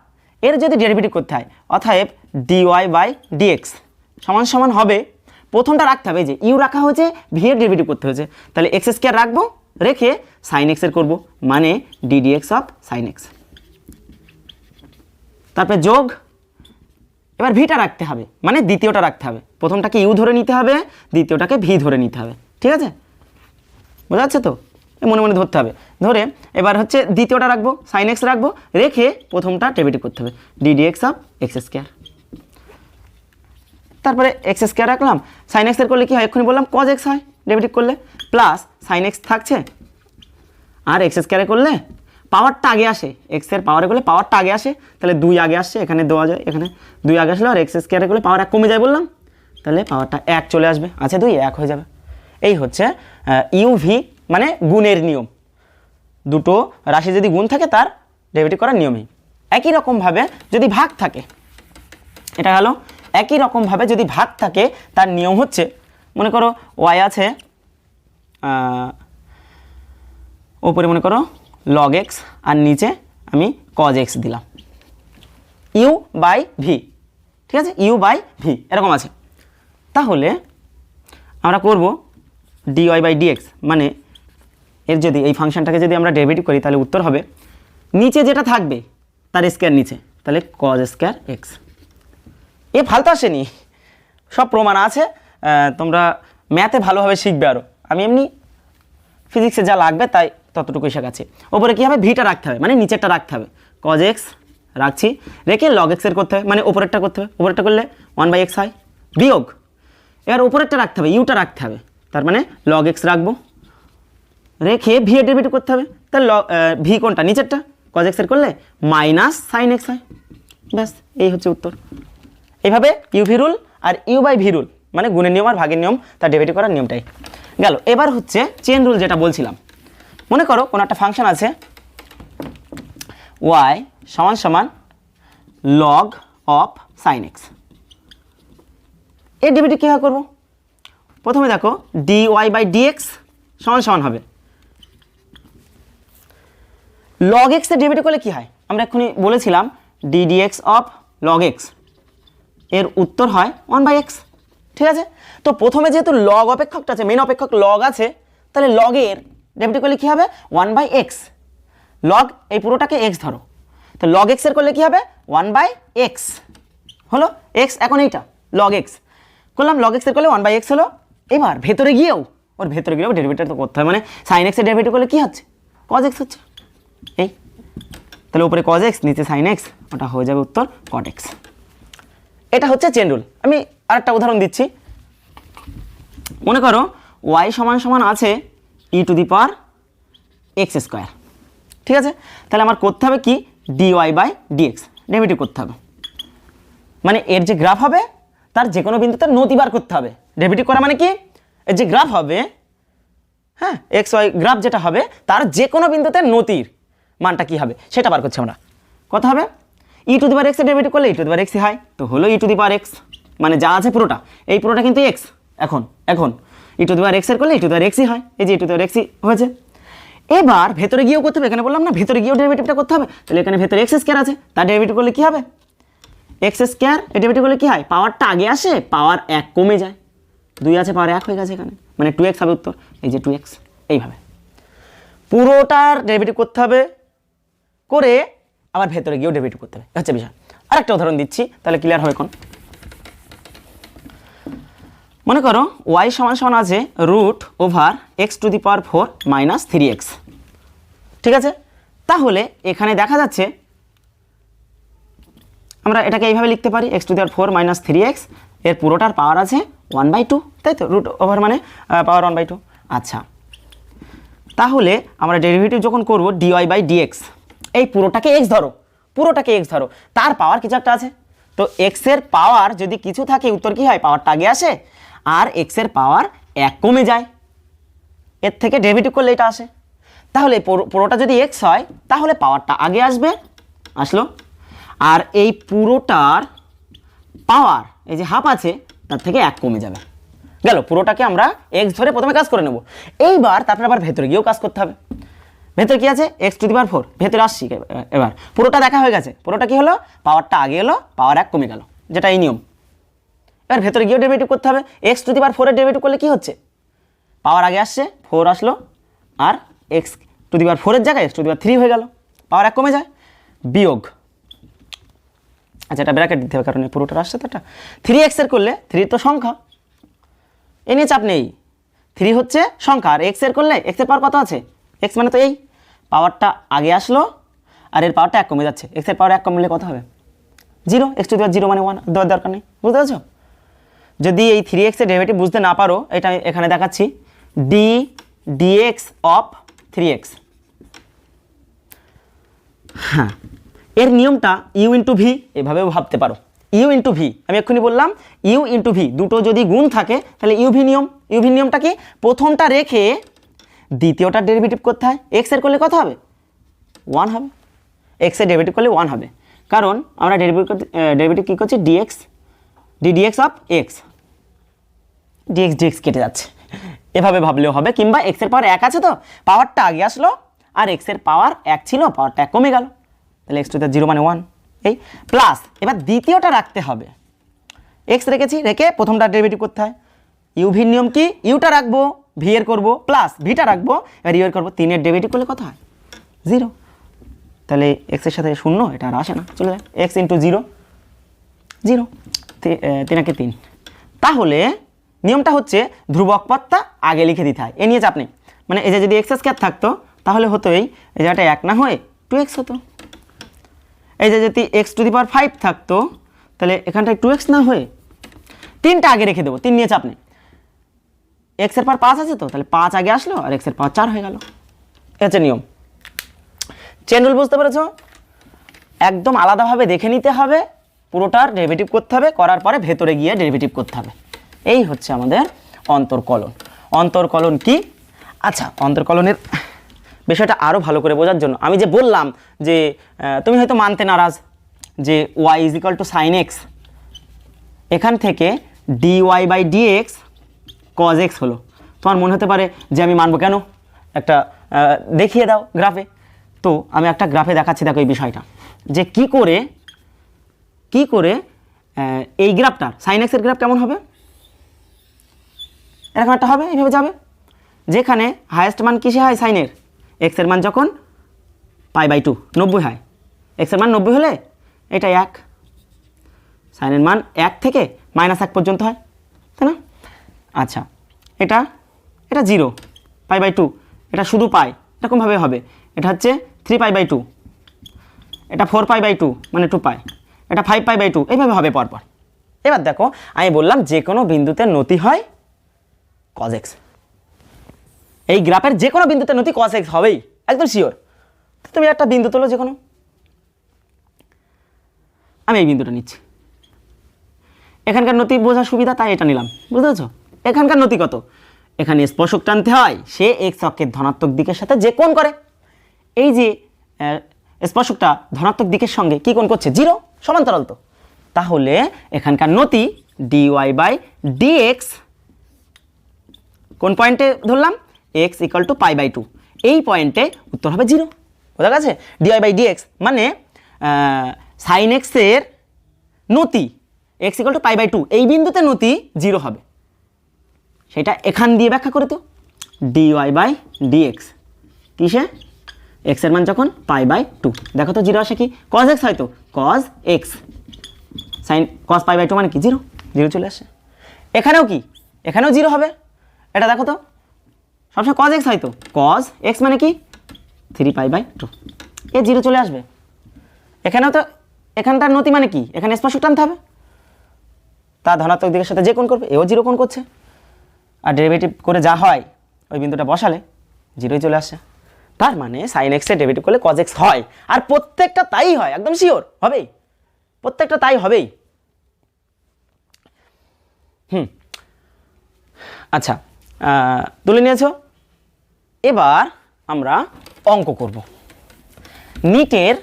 Speaker 1: এর যদি ডেরিভেটিভ করতে হয়, অতএব ডিওয়াই বাই ডিএক্স সমান সমান হবে, প্রথমটা রাখতে হবে, যে ইউ রাখা হয়েছে ভি এর ডেরিভেটিভ করতে হয়েছে, তাহলে এক্স স্কোয়ার রাখবো, রেখে সাইন এক্সের করবো, মানে ডিডিএক্স অফ সাইন এক্স, তারপরে যোগ, এবার ভিটা রাখতে হবে, মানে দ্বিতীয়টা রাখতে হবে, প্রথমটাকে ইউ ধরে নিতে হবে, দ্বিতীয়টাকে ভি ধরে নিতে হবে, ঠিক আছে, বোঝা যাচ্ছে তো, মনে মনে ধরতে হবে, ধরে এবার হচ্ছে দ্বিতীয়টা রাখবো, সাইন এক্স রাখবো, রেখে প্রথমটা ডেরিভেটিভ করতে হবে, ডিডিএক্স অফ এক্স স্কোয়ার, তারপরে এক্স স্কোয়ার রাখলাম, সাইন এক্সের করলে কি হয়, এক্ষুনি বললাম cos এক্স হয় ডেরিভেটিভ করলে, প্লাস সাইন এক্স থাকছে, আর এক্স স্কোয়ারে করলে পাওয়ারটা আগে আসে, এক্সের পাওয়ারে করলে পাওয়ারটা আগে আসে, তাহলে 2 আগে আসছে, এখানে দেওয়া যায়, এখানে 2 আগে আসলে, আর এক্স স্কোয়ারে করলে পাওয়ার 1 কমে যায় বললাম, তাহলে পাওয়ারটা 1 চলে আসবে, আছে 2 1 হয়ে যাবে। এই হচ্ছে ইউভি মানে গুণের নিয়ম, দুটো রাশি যদি গুণ থাকে তার ডেরিভেটিভ করার নিয়মই। একই রকমভাবে যদি ভাগ থাকে, এটা গেল, একই রকমভাবে যদি ভাগ থাকে তার নিয়ম হচ্ছে, মনে করো ওয়াই আছে, ওপরে মনে করো লগ এক্স আর নিচে আমি কজ এক্স দিলাম, ইউ বাই ভি, ঠিক আছে, ইউ বাই ভি এরকম আছে। তাহলে আমরা করব ডিওয়াই বাই ডিএক্স, মানে এর যদি এই ফাংশনটাকে যদি আমরা ডেরিভেটিভ করি তাহলে উত্তর হবে নিচে যেটা থাকবে তার স্কোয়ার নিচে, তাহলে কজ স্কোয়ার এক্স। এ ফালতু আসেনি, সব প্রমাণ আছে, তোমরা ম্যাথে ভালোভাবে শিখবে আরও। আমি এমনি ফিজিক্সে যা লাগবে তাই ততটুকুই শেখাচ্ছি। ওপরে কী হবে, ভিটা রাখতে হবে, মানে নিচেরটা রাখতে হবে, কজ এক্স রাখছি, রেখে লগ এক্সের করতে হবে, মানে ওপরেরটা করতে হবে, ওপরেরটা করলে 1/x হয়, বিয়োগ এবার ওপরেরটা রাখতে হবে, ইউটা রাখতে হবে, তার মানে লগ এক্স রাখবো, রেখে ভি এর ডেরিভেটিভ করতে হবে, তাহলে ভি কোনটা, নিচেরটা, কজ এক্সের করলে মাইনাস সাইন এক্স হয়, ব্যাস এই হচ্ছে উত্তর। এইভাবে ইউভি রুল আর ইউ বাই ভি রুল মানে গুণের নিয়ম আর ভাগের নিয়ম তার ডেরিভেটিভ করার নিয়মটাই গেল। এবার হচ্ছে চেন রুল, যেটা বলছিলাম, মনে করো কোনো একটা ফাংশন আছে ওয়াই সমান সমান লগ অফ সাইন এক্স, এর ডেরিভেটিভ কীভাবে করবো, প্রথমে দেখো ডি ওয়াই বাই ডিএক্স সমান সমান হবে লগ এক্সের ডেরিভেটিভ করলে কী হয়, আমরা এক্ষুনি বলেছিলাম d d x of log x, এর উত্তর হয় 1/x, ঠিক আছে। তো প্রথমে যেহেতু লগ অপেক্ষকটা আছে, মেন অপেক্ষক লগ আছে, তাহলে লগের ডেরিভেটিভ করলে কী হবে 1/x, লগ এই পুরোটাকে x ধরো, তো লগ এক্সের করলে কী হবে 1/x হলো, x এখন এইটা লগ এক্স করলাম, লগ এক্সের করলে 1/x হলো। এবার ভেতরে গিয়েও ডেরিভেটিভ তো করতে হয়, মানে সাইন এক্সের ডেরিভেটিভ করলে কী হচ্ছে কজ এক্স হচ্ছে, এই তাহলে উপরে কজ এক্স নিচে সাইন এক্স, ওটা হয়ে যাবে উত্তর কট এক্স। এটা হচ্ছে চেন রুল। আমি আরেকটা উদাহরণ দিচ্ছি, মনে করো ওয়াই সমান সমান আছে e to the power x square, ঠিক আছে। তাহলে আমার করতে হবে কি d y by d x derivative করতে হবে, মানে এর যে গ্রাফ হবে তার যে কোনো বিন্দুতে নতি বার করতে হবে। ডেরিভেটিভ করা মানে কি, এর যে গ্রাফ হবে, হ্যাঁ এক্স ওয়াই গ্রাফ যেটা হবে তার যে কোনো বিন্দুতে নতির মানটা কী হবে সেটা বার করছি আমরা। কত হবে ই টু দি পাওয়ার এক্সের ডেরিভেটিভ করলে ই টু দি পাওয়ার এক্সই হয়, তো হলো ই টু দি পাওয়ার এক্স, মানে যা আছে পুরোটা, এই পুরোটা কিন্তু এক্স, এখন ই টু দি পাওয়ার এক্সের করলে ই টু দি পাওয়ার এক্সই হয়, এই যে ই টু দি পাওয়ার এক্সই হয়েছে। এবার ভেতরে গিয়েও করতে হবে, এখানে বললাম না ভেতরে গিয়েও ডেরিভেটিভটা করতে হবে, তাহলে এখানে ভেতরে এক্স স্কোয়ার আছে, তার ডেরিভেটিভ করলে কী হবে এক্স স্কোয়ার, এর ডেরিভেটিভ করলে কী হয় পাওয়ারটা আগে আসে, পাওয়ার 1 কমে যায়, 2 আছে পাওয়ার 1 হয়ে গেছে এখানে, মানে 2x হবে উত্তর, এই যে 2x। এইভাবে পুরোটার ডেরিভেটিভ করতে হবে, করে আবার ভেতরে গিয়েও ডেরিভেটিভ করতে হবে, হচ্ছে বিষয়। আরেকটা উদাহরণ দিচ্ছি তাহলে ক্লিয়ার হবে। কোন মনে করো ওয়াই সমান সমান আছে root over x to the power 4 minus 3x, ঠিক আছে। তাহলে এখানে দেখা যাচ্ছে আমরা এটাকে এইভাবে লিখতে পারি x to the power 4 minus 3x, এর পুরোটার পাওয়ার আছে 1/2, তাই তো, রুট ওভার মানে পাওয়ার 1/2। আচ্ছা, তাহলে আমরা ডেরিভেটিভ যখন করব ডিওয়াই বাই ডিএক্স, এই পুরোটাকে এক্স ধরো, তার পাওয়ার কিছু একটা আছে, তো এক্সের পাওয়ার যদি কিছু থাকে উত্তর কী হয় পাওয়ারটা আগে আসে, আর এক্সের পাওয়ার 1 কমে যায়, এর থেকে ডেরিভেটিভ করলে এটা আসে। তাহলে পুরোটা যদি এক্স হয় তাহলে পাওয়ারটা আগে আসবে, আসলো, আর এই পুরোটার পাওয়ার এই যে হাফ আছে তার থেকে 1 কমে যাবে, গেল। পুরোটাকে আমরা এক্স ধরে প্রথমে কাজ করে নেব, এইবার তারপরে আবার ভেতরে গিয়েও কাজ করতে হবে। ভেতরে কি আছে এক্স টু দি পাওয়ার 4, ভেতরে আসছি, এবার পুরোটা দেখা হয়ে গেছে, পুরোটা কি হলো পাওয়ারটা আগে এলো, পাওয়ার 1 কমে গেল, যেটা এই নিয়ম। এবার ভেতরে গিয়েও ডেরিভেটিভ করতে হবে, এক্স টু দি পাওয়ার 4 এর ডেরিভেটিভ করলে কি হচ্ছে পাওয়ার আগে আসছে 4 আসলো, আর এক্স টু দি পাওয়ার 4 এর জায়গায় এক্স টু দি পাওয়ার 3 হয়ে গেল, পাওয়ার 1 কমে যায়, বিয়োগ, আচ্ছা এটা ব্র্যাকেট দিতে হবে কারণ এই পুরোটা আসছে তো, এটা 3x এর করলে 3 তো সংখ্যা, এ নিয়ে চাপ নেই, 3 হচ্ছে সংখ্যা, আর এক্স এর করলে এক্স এর পাওয়ার কত আছে, এক্স মানে তো এই পাওয়ারটা আগে আসলো আর এর পাওয়ারটা 1 কমে যাচ্ছে, এক্স এর পাওয়ার 1 কমলে কত হবে 0, এক্স টু দি পাওয়ার 0 মানে 1 দেওয়ার দরকার নেই, বুঝতে পারছো। যদি এই 3x এর ডেরিভেটিভ বুঝতে না পারো, এটা এখানে দেখাচ্ছি ডি ডিএক্স অফ 3x, হ্যাঁ এর নিয়মটা ইউ ইন্টু ভি এভাবেও ভাবতে পারো, ইউ ইন্টু ভি, আমি এক্ষুনি বললাম ইউ ইন্টু ভি, দুটো যদি গুণ থাকে তাহলে ইউভি নিয়ম। ইউভি নিয়মটা কি, প্রথমটা রেখে দ্বিতীয়টা ডেরিভেটিভ করতে হয়। এক্সের করলে কত হবে, 1 হবে। এক্সের ডেরিভেটিভ করলে 1 হবে, কারণ আমরা ডেরিভেটিভ কী করছি, d x d x of x, d x কেটে যাচ্ছে, এভাবে ভাবলেও হবে। কিংবা এক্সের পাওয়ার 1 আছে তো পাওয়ারটা আগে আসলো, আর এক্সের পাওয়ার 1 ছিল, পাওয়ারটা 1 কমে গেল, তাহলে এক্স টু দ্য 0 মানে 1, এই প্লাস এবার দ্বিতীয়টা রাখতে হবে। এক্স রেখেছি, রেখে প্রথমটা ডেরিভেটিভ করতে হয়। ইউভির নিয়ম কি, ইউটা রাখবো, ভি এর করবো, প্লাস ভিটা রাখবো, এবার ইউ এর করবো, 3 এর ডেরিভেটিভ করলে কত হয়, 0। তাহলে এক্সের সাথে 0, এটা আর আসে না, চলে যায়। এক্স ইন্টু 0, 0, 3 একে 3। তাহলে নিয়মটা হচ্ছে ধ্রুবক পদটা আগে লিখে দিতে হয়, এ নিয়ে চাপ নেই। মানে এই যে যদি এক্স স্কয়ার থাকতো তাহলে হতো এই জায়গাটা 1 না হয়ে 2x হতো। এই যে যদি এক্স টু দি পাওয়ার 5 থাকতো তাহলে এখানটায় 2x না হয়ে 3টা আগে রেখে দেবো, 3 নিয়ে চাপ নেই। এক্সের পাওয়ার 5 আছে তো, তাহলে 5 আগে আসলো আর এক্সের পাওয়ার 4 হয়ে গেল। এ হচ্ছে নিয়ম। চেন রুল বুঝতে পেরেছ? একদম আলাদাভাবে দেখে নিতে হবে, পুরোটার ডেরিভেটিভ করতে হবে, করার পরে ভেতরে গিয়ে ডেরিভেটিভ করতে হবে। এই হচ্ছে আমাদের অন্তর্কলন। অন্তর্কলন কি? আচ্ছা, অন্তর্কলনের বিষয়টা আরও ভালো করে বোঝার জন্য আমি যে বললাম যে তুমি হয়তো মানতে নারাজ যে y is equal to sine x, এখান থেকে dy by dx cos x হলো। তোমার মনে হতে পারে যে আমি মানবো কেন, একটা দেখিয়ে দাও গ্রাফে। তো আমি একটা গ্রাফে দেখাচ্ছি, দেখো এই বিষয়টা যে কি করে এই গ্রাফটার সাইন এক্সের গ্রাফ কেমন হবে, এরকম একটা হবে, এইভাবে যাবে, যেখানে হায়েস্ট মান কিসে হয়, সাইনের এক্সের মান যখন π/2 90 হয়, এক্সের মান 90 হলে এটা 1, সাইনের মান 1 থেকে -1 পর্যন্ত হয়, তাই না? আচ্ছা, এটা 0 π/2, এটা শুধু পাই, এরকমভাবে হবে। এটা হচ্ছে 3π/2, এটা 4π/2 মানে 2π, এটা 5π/2, এইভাবে হবে পরপর। এবার দেখো আমি বললাম যে কোনো বিন্দুতে নতি হয় cos x, এই গ্রাফের যে কোনো বিন্দুতে নতি cos x হবেই, একদম শিওর। তুমি একটা বিন্দু তোলো যে কোনো, আমি এই বিন্দুটা নিচ্ছি, এখানকার নতি বোঝার সুবিধা তাই এটা নিলাম, বুঝতে পারছো? এখানকার নতি কত, এখানে স্পর্শক টানতে হয়, সে এক্স অক্ষের ধনাত্মক দিকের সাথে যে কোণ করে, এই যে স্পর্শকটা ধনাত্মক দিকের সঙ্গে কি কোণ করছে, 0, সমান্তরাল তো। তাহলে এখানকার নতি dy বাই dx কোন পয়েন্টে ধরলাম, x ইকুয়াল টু π/2, এই পয়েন্টে উত্তর হবে 0। বোঝা গেছে? dy বাই dx মানে সাইন এক্সের নতি x ইকুয়াল টু π/2, এই বিন্দুতে নতি 0 হবে, সেটা এখান দিয়ে ব্যাখ্যা করে তো, dy বাই dx কিসে, x এর মান যখন π/2, দেখো তো 0 আসে কি, cos x হয়তো cos x, সাইন cos π/2 মানে কি 0, 0 চলে আসে। এখানেও কি, এখানেও 0 হবে, এটা দেখো তো সবসময় cos x হয়তো cos x মানে কি 3π/2, এ 0 চলে আসবে। এখানেও তো এখানটার নতি মানে কি, এখানে স্পর্শক টানতে হবে, তার ধনাত্মক দিকের সাথে যে কোণ করবে, এও 0 কোণ করছে, আর ডেরিভেটিভ করে যা হয় ওই বিন্দুটা বসালে 0ই চলে আসে। তার মানে সাইন এক্সের ডেরিভেটিভ করলে cos x হয়, আর প্রত্যেকটা তাই হয়, একদম শিওর হবেই, প্রত্যেকটা তাই হবেই। আচ্ছা, তুলে নিয়েছো? এবার আমরা অঙ্ক করব, নিটের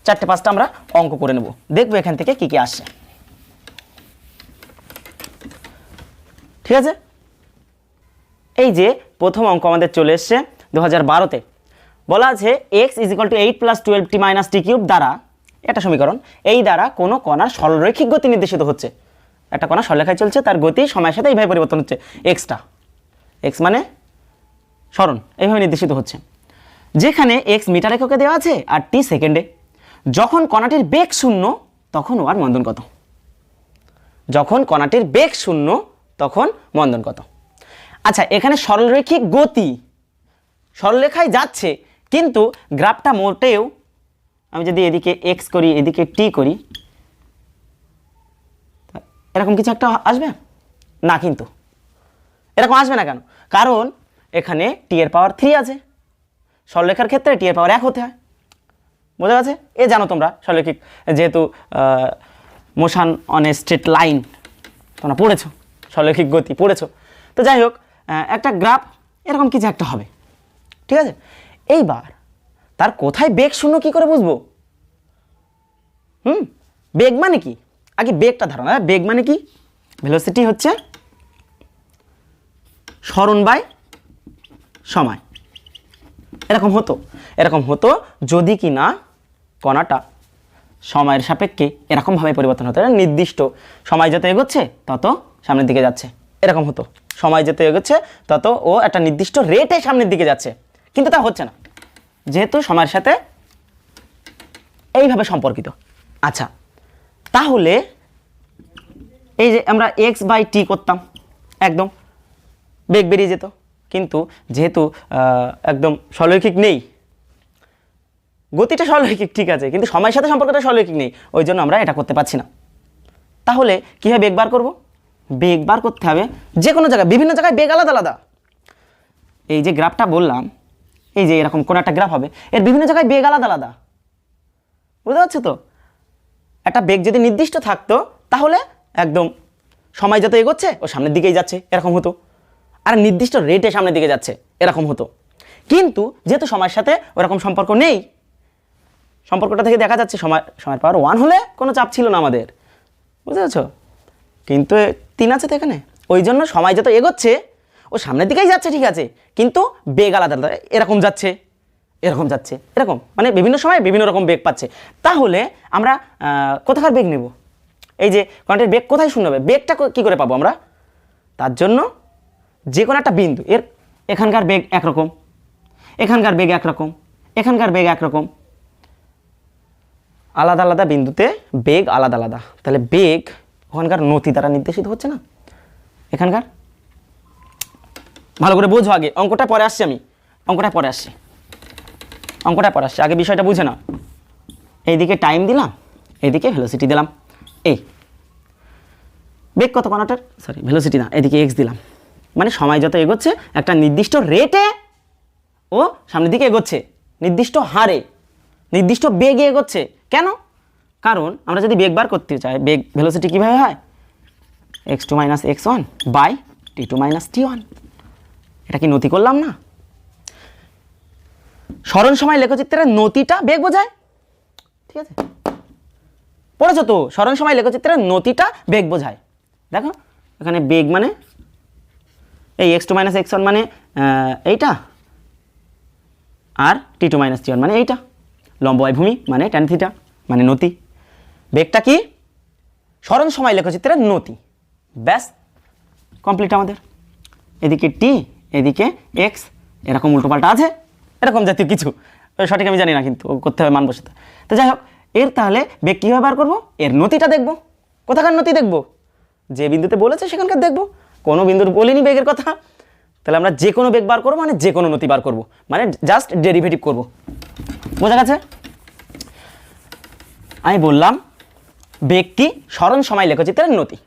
Speaker 1: 4-5টা আমরা অঙ্ক করে নেব, দেখবো এখান থেকে কি কি আসছে, ঠিক আছে? এই যে প্রথম অঙ্ক আমাদের চলে এসছে 2012-তে, বলা আছে x = 8 + 12t - t³ দ্বারা, এটা সমীকরণ, এই দ্বারা কোনো কণার সরলরৈখিক গতি নির্দেশিত হচ্ছে। একটা কণা সরলরেখায় চলছে, তার গতি সময়ের সাথে এইভাবে পরিবর্তন হচ্ছে, x মানে সরণ, এইভাবে নির্দেশিত হচ্ছে, যেখানে x মিটার এককে দেওয়া আছে আর t সেকেন্ডে। যখন কণাটির বেগ 0 তখন ওর মন্দন কত, যখন কণাটির বেগ 0 তখন মন্দন কত। আচ্ছা, এখানে সরলরৈখিক গতি, সরলরেখায় যাচ্ছে, কিন্তু গ্রাফটা মোটেও, আমি যদি এদিকে x করি এদিকে t করি, এরকম কিছু একটা আসবে না, কিন্তু এরকম আসবে না কেন, কারণ এখানে t এর পাওয়ার 3 আছে, সরলরেখার ক্ষেত্রে t এর পাওয়ার 1 হতে হয়, বোঝা গেছে? এ জানো তোমরা, সরলরৈখিক যেহেতু motion on a straight line, তোমরা পড়েছো, সরলরৈখিক গতি পড়েছো। তো যাই হোক, একটা গ্রাফ এরকম কিছু একটা হবে, ঠিক আছে। এইবার তার কোথায় বেগ শূন্য কি করে বুঝবো? বেগ মানে কি, আগে বেগটা ধারণা। বেগ মানে কি? ভেলোসিটি হচ্ছে সরণ বাই সময়। এরকম হতো যদি কি না কণাটা সময়ের সাপেক্ষে এরকমভাবে পরিবর্তন হতো, নির্দিষ্ট সময় যত এগোচ্ছে তত সামনের দিকে যাচ্ছে, এরকম হতো। সময় যত এগোচ্ছে তত ও একটা নির্দিষ্ট রেটে সামনের দিকে যাচ্ছে, কিন্তু তা হচ্ছে না যেহেতু সময়ের সাথে এইভাবে সম্পর্কিত। আচ্ছা, তাহলে এই যে আমরা x/t করতাম, একদম বেগ বেরিয়ে যেত, কিন্তু যেহেতু একদম সরলরৈখিক নেই, গতিটা সরলরৈখিক ঠিক আছে, কিন্তু সময়ের সাথে সম্পর্কটা সরলরৈখিক নেই, ওই জন্য আমরা এটা করতে পারছি না। তাহলে কীভাবে বেগ বার করব? বেগ বার করতে হবে যে কোনো জায়গায়, বিভিন্ন জায়গায় বেগ আলাদা আলাদা। এই যে গ্রাফটা বললাম, এই যে এরকম কোনো একটা গ্রাফ হবে, এর বিভিন্ন জায়গায় বেগ আলাদা আলাদা, বুঝতে পারছো তো? একটা বেগ যদি নির্দিষ্ট থাকতো তাহলে একদম সময় যত এগোচ্ছে ও সামনের দিকেই যাচ্ছে, এরকম হতো। আর নির্দিষ্ট রেটে সামনের দিকে যাচ্ছে, এরকম হতো। কিন্তু যেহেতু সময়ের সাথে ওরকম সম্পর্ক নেই, সম্পর্কটা থেকে দেখা যাচ্ছে সময়ের পাওয়ার 1 হলে কোনো চাপ ছিল না আমাদের, বুঝতে পারছো? কিন্তু 3 আছে তো এখানে, ওই জন্য সময় যত এগোচ্ছে ও সামনের দিকেই যাচ্ছে, ঠিক আছে, কিন্তু বেগ আলাদা আলাদা, এরকম যাচ্ছে, এরকম, মানে বিভিন্ন সময় বিভিন্ন রকম বেগ পাচ্ছে। তাহলে আমরা কোথাকার বেগ নেব? এই যে কণাটির বেগ কোথায় শূন্য হবে, বেগটা কি করে পাবো আমরা? তার জন্য যে কোনো একটা বিন্দু, এর এখানকার বেগ একরকম, এখানকার বেগ একরকম, এখানকার বেগ একরকম, আলাদা আলাদা বিন্দুতে বেগ আলাদা আলাদা। তাহলে বেগ ওখানকার নতি দ্বারা নির্দেশিত হচ্ছে না, এখানকার। ভালো করে বোঝো, আগে অঙ্কটা পরে আসছি, অঙ্কটা পরে আসছি, আগে বিষয়টা বুঝে নাও। এইদিকে টাইম দিলাম, এইদিকে ভেলোসিটি দিলাম। এই বেগ কত কণাটার, ভেলোসিটি না, এদিকে এক্স দিলাম, মানে সময় যত এগোচ্ছে একটা নির্দিষ্ট রেটে ও সামনের দিকে এগোচ্ছে, নির্দিষ্ট হারে, নির্দিষ্ট বেগে এগোচ্ছে। কেন? কারণ আমরা যদি বেগ বার করতে চাই, বেগ ভেলোসিটি কীভাবে হয়? x2 - x1 by t2 - t1। এটা কি নতি করলাম না? সরণ সময় লেখচিত্রের নতিটা বেগ বোঝায়, ঠিক আছে, পড়েছো তো? সরণ সময় লেখচিত্রের নতিটা বেগ বোঝায়। দেখো এখানে বেগ মানে এই x2 - x1 মানে এইটা, আর t2 - t1 মানে এইটা, লম্ব বাই ভূমি মানে tan থিটা মানে নতি। বেগটা কি? সরণ সময় লেখচিত্রের নতি, ব্যাস কমপ্লিট আমাদের। এদিকে t, এদিকে x, এরকম উল্টোপাল্টা আছে, এরকম জাতীয় কিছু, সঠিক আমি জানি না, কিন্তু করতে হবে মান বসাতে। তো যাই হোক, এর তাহলে বেগ কীভাবে বার করবো? এর নতিটা দেখবো। কোথাকার নতি দেখবো? যে বিন্দুতে বলেছে সেখানকার দেখবো, কোনো বিন্দুর বলিনি বেগের কথা। তাহলে আমরা যে কোনো বেগ বার করবো মানে যে কোনো নতি বার করবো, মানে জাস্ট ডেরিভেটিভ করবো, বোঝা গেছে? আমি বললাম বেগ কি? সরণ সময় লেখচিত্রের নতি।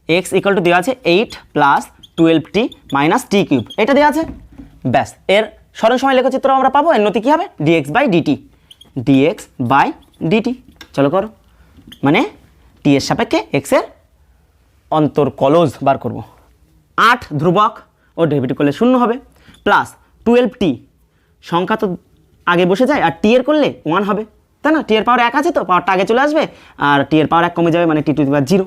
Speaker 1: x = দেওয়া আছে 8 + 12t - t³ এটা দেওয়া আছে, ব্যাস। এর সরণ সময় লেখচিত্র আমরা পাবো, এর নতি কী হবে? dx/dt। চলো করো, মানে t এর সাপেক্ষে x এর অন্তর্কলজ বার করব। 8 ধ্রুবক ও ডেরিভেটিভ করলে 0 হবে, প্লাস 12t সংখ্যা তো আগে বসে যায়, আর t এর করলে 1 হবে, তাই না? t এর পাওয়ার 1 আছে তো পাওয়ারটা আগে চলে আসবে, আর t এর পাওয়ার 1 কমে যাবে, মানে t⁻0,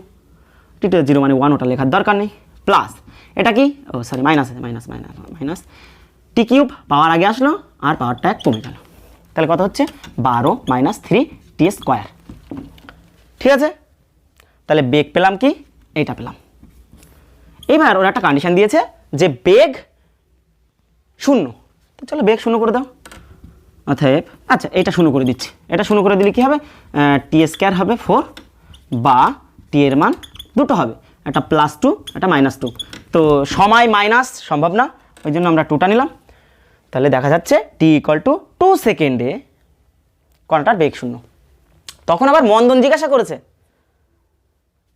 Speaker 1: t⁻0 মানে 1, ওটা লেখার দরকার নেই। প্লাস এটা কি, মাইনাস আছে, মাইনাস t³ পাওয়ার আগে আসলো আর পাওয়ারটা 1 কমে গেল, তাহলে কত হচ্ছে? 12 - 3t²। ঠিক আছে, তাহলে বেগ পেলাম কি? এইটা পেলাম। এবার ওরা একটা কন্ডিশন দিয়েছে যে বেগ 0, তো চলো বেগ 0 করে দাও। অতএব আচ্ছা, এটা 0 করে দিচ্ছি, এটা 0 করে দিলে কি হবে? t² হবে 4, বা t এর মান দুটো হবে, একটা +2 একটা -2। তো সময় মাইনাস সম্ভব না, ওই জন্য আমরা 2টা নিলাম। তাহলে দেখা যাচ্ছে t = 2 সেকেন্ডে কণাটার বেগ 0। তখন আবার মন্দন জিজ্ঞাসা করেছে,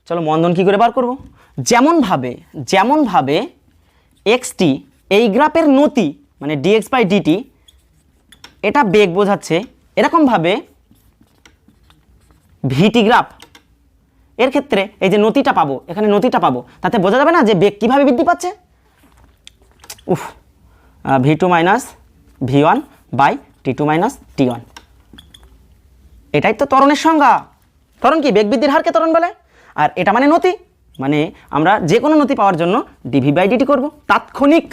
Speaker 1: চলো মন্দন কি করে বার করব? যেমনভাবে xt এই গ্রাফের নতি মানে dx/dt এটা বেগ বোঝাচ্ছে, এরকমভাবে vt গ্রাফ এর ক্ষেত্রে এই যে নতিটা পাবো, এখানে নতিটা পাবো, তাতে বোঝা যাবে না যে বেগ কীভাবে বৃদ্ধি পাচ্ছে। উফ, v2 minus v1 by t2 minus t1, এটাই তো ত্বরণের সংজ্ঞা। ত্বরণ কি? বেগ বৃদ্ধির হারকে ত্বরণ বলে। আর এটা মানে নতি, মানে আমরা যে কোনো নতি পাওয়ার জন্য ডিভি বাই ডিটি করবো, তাৎক্ষণিক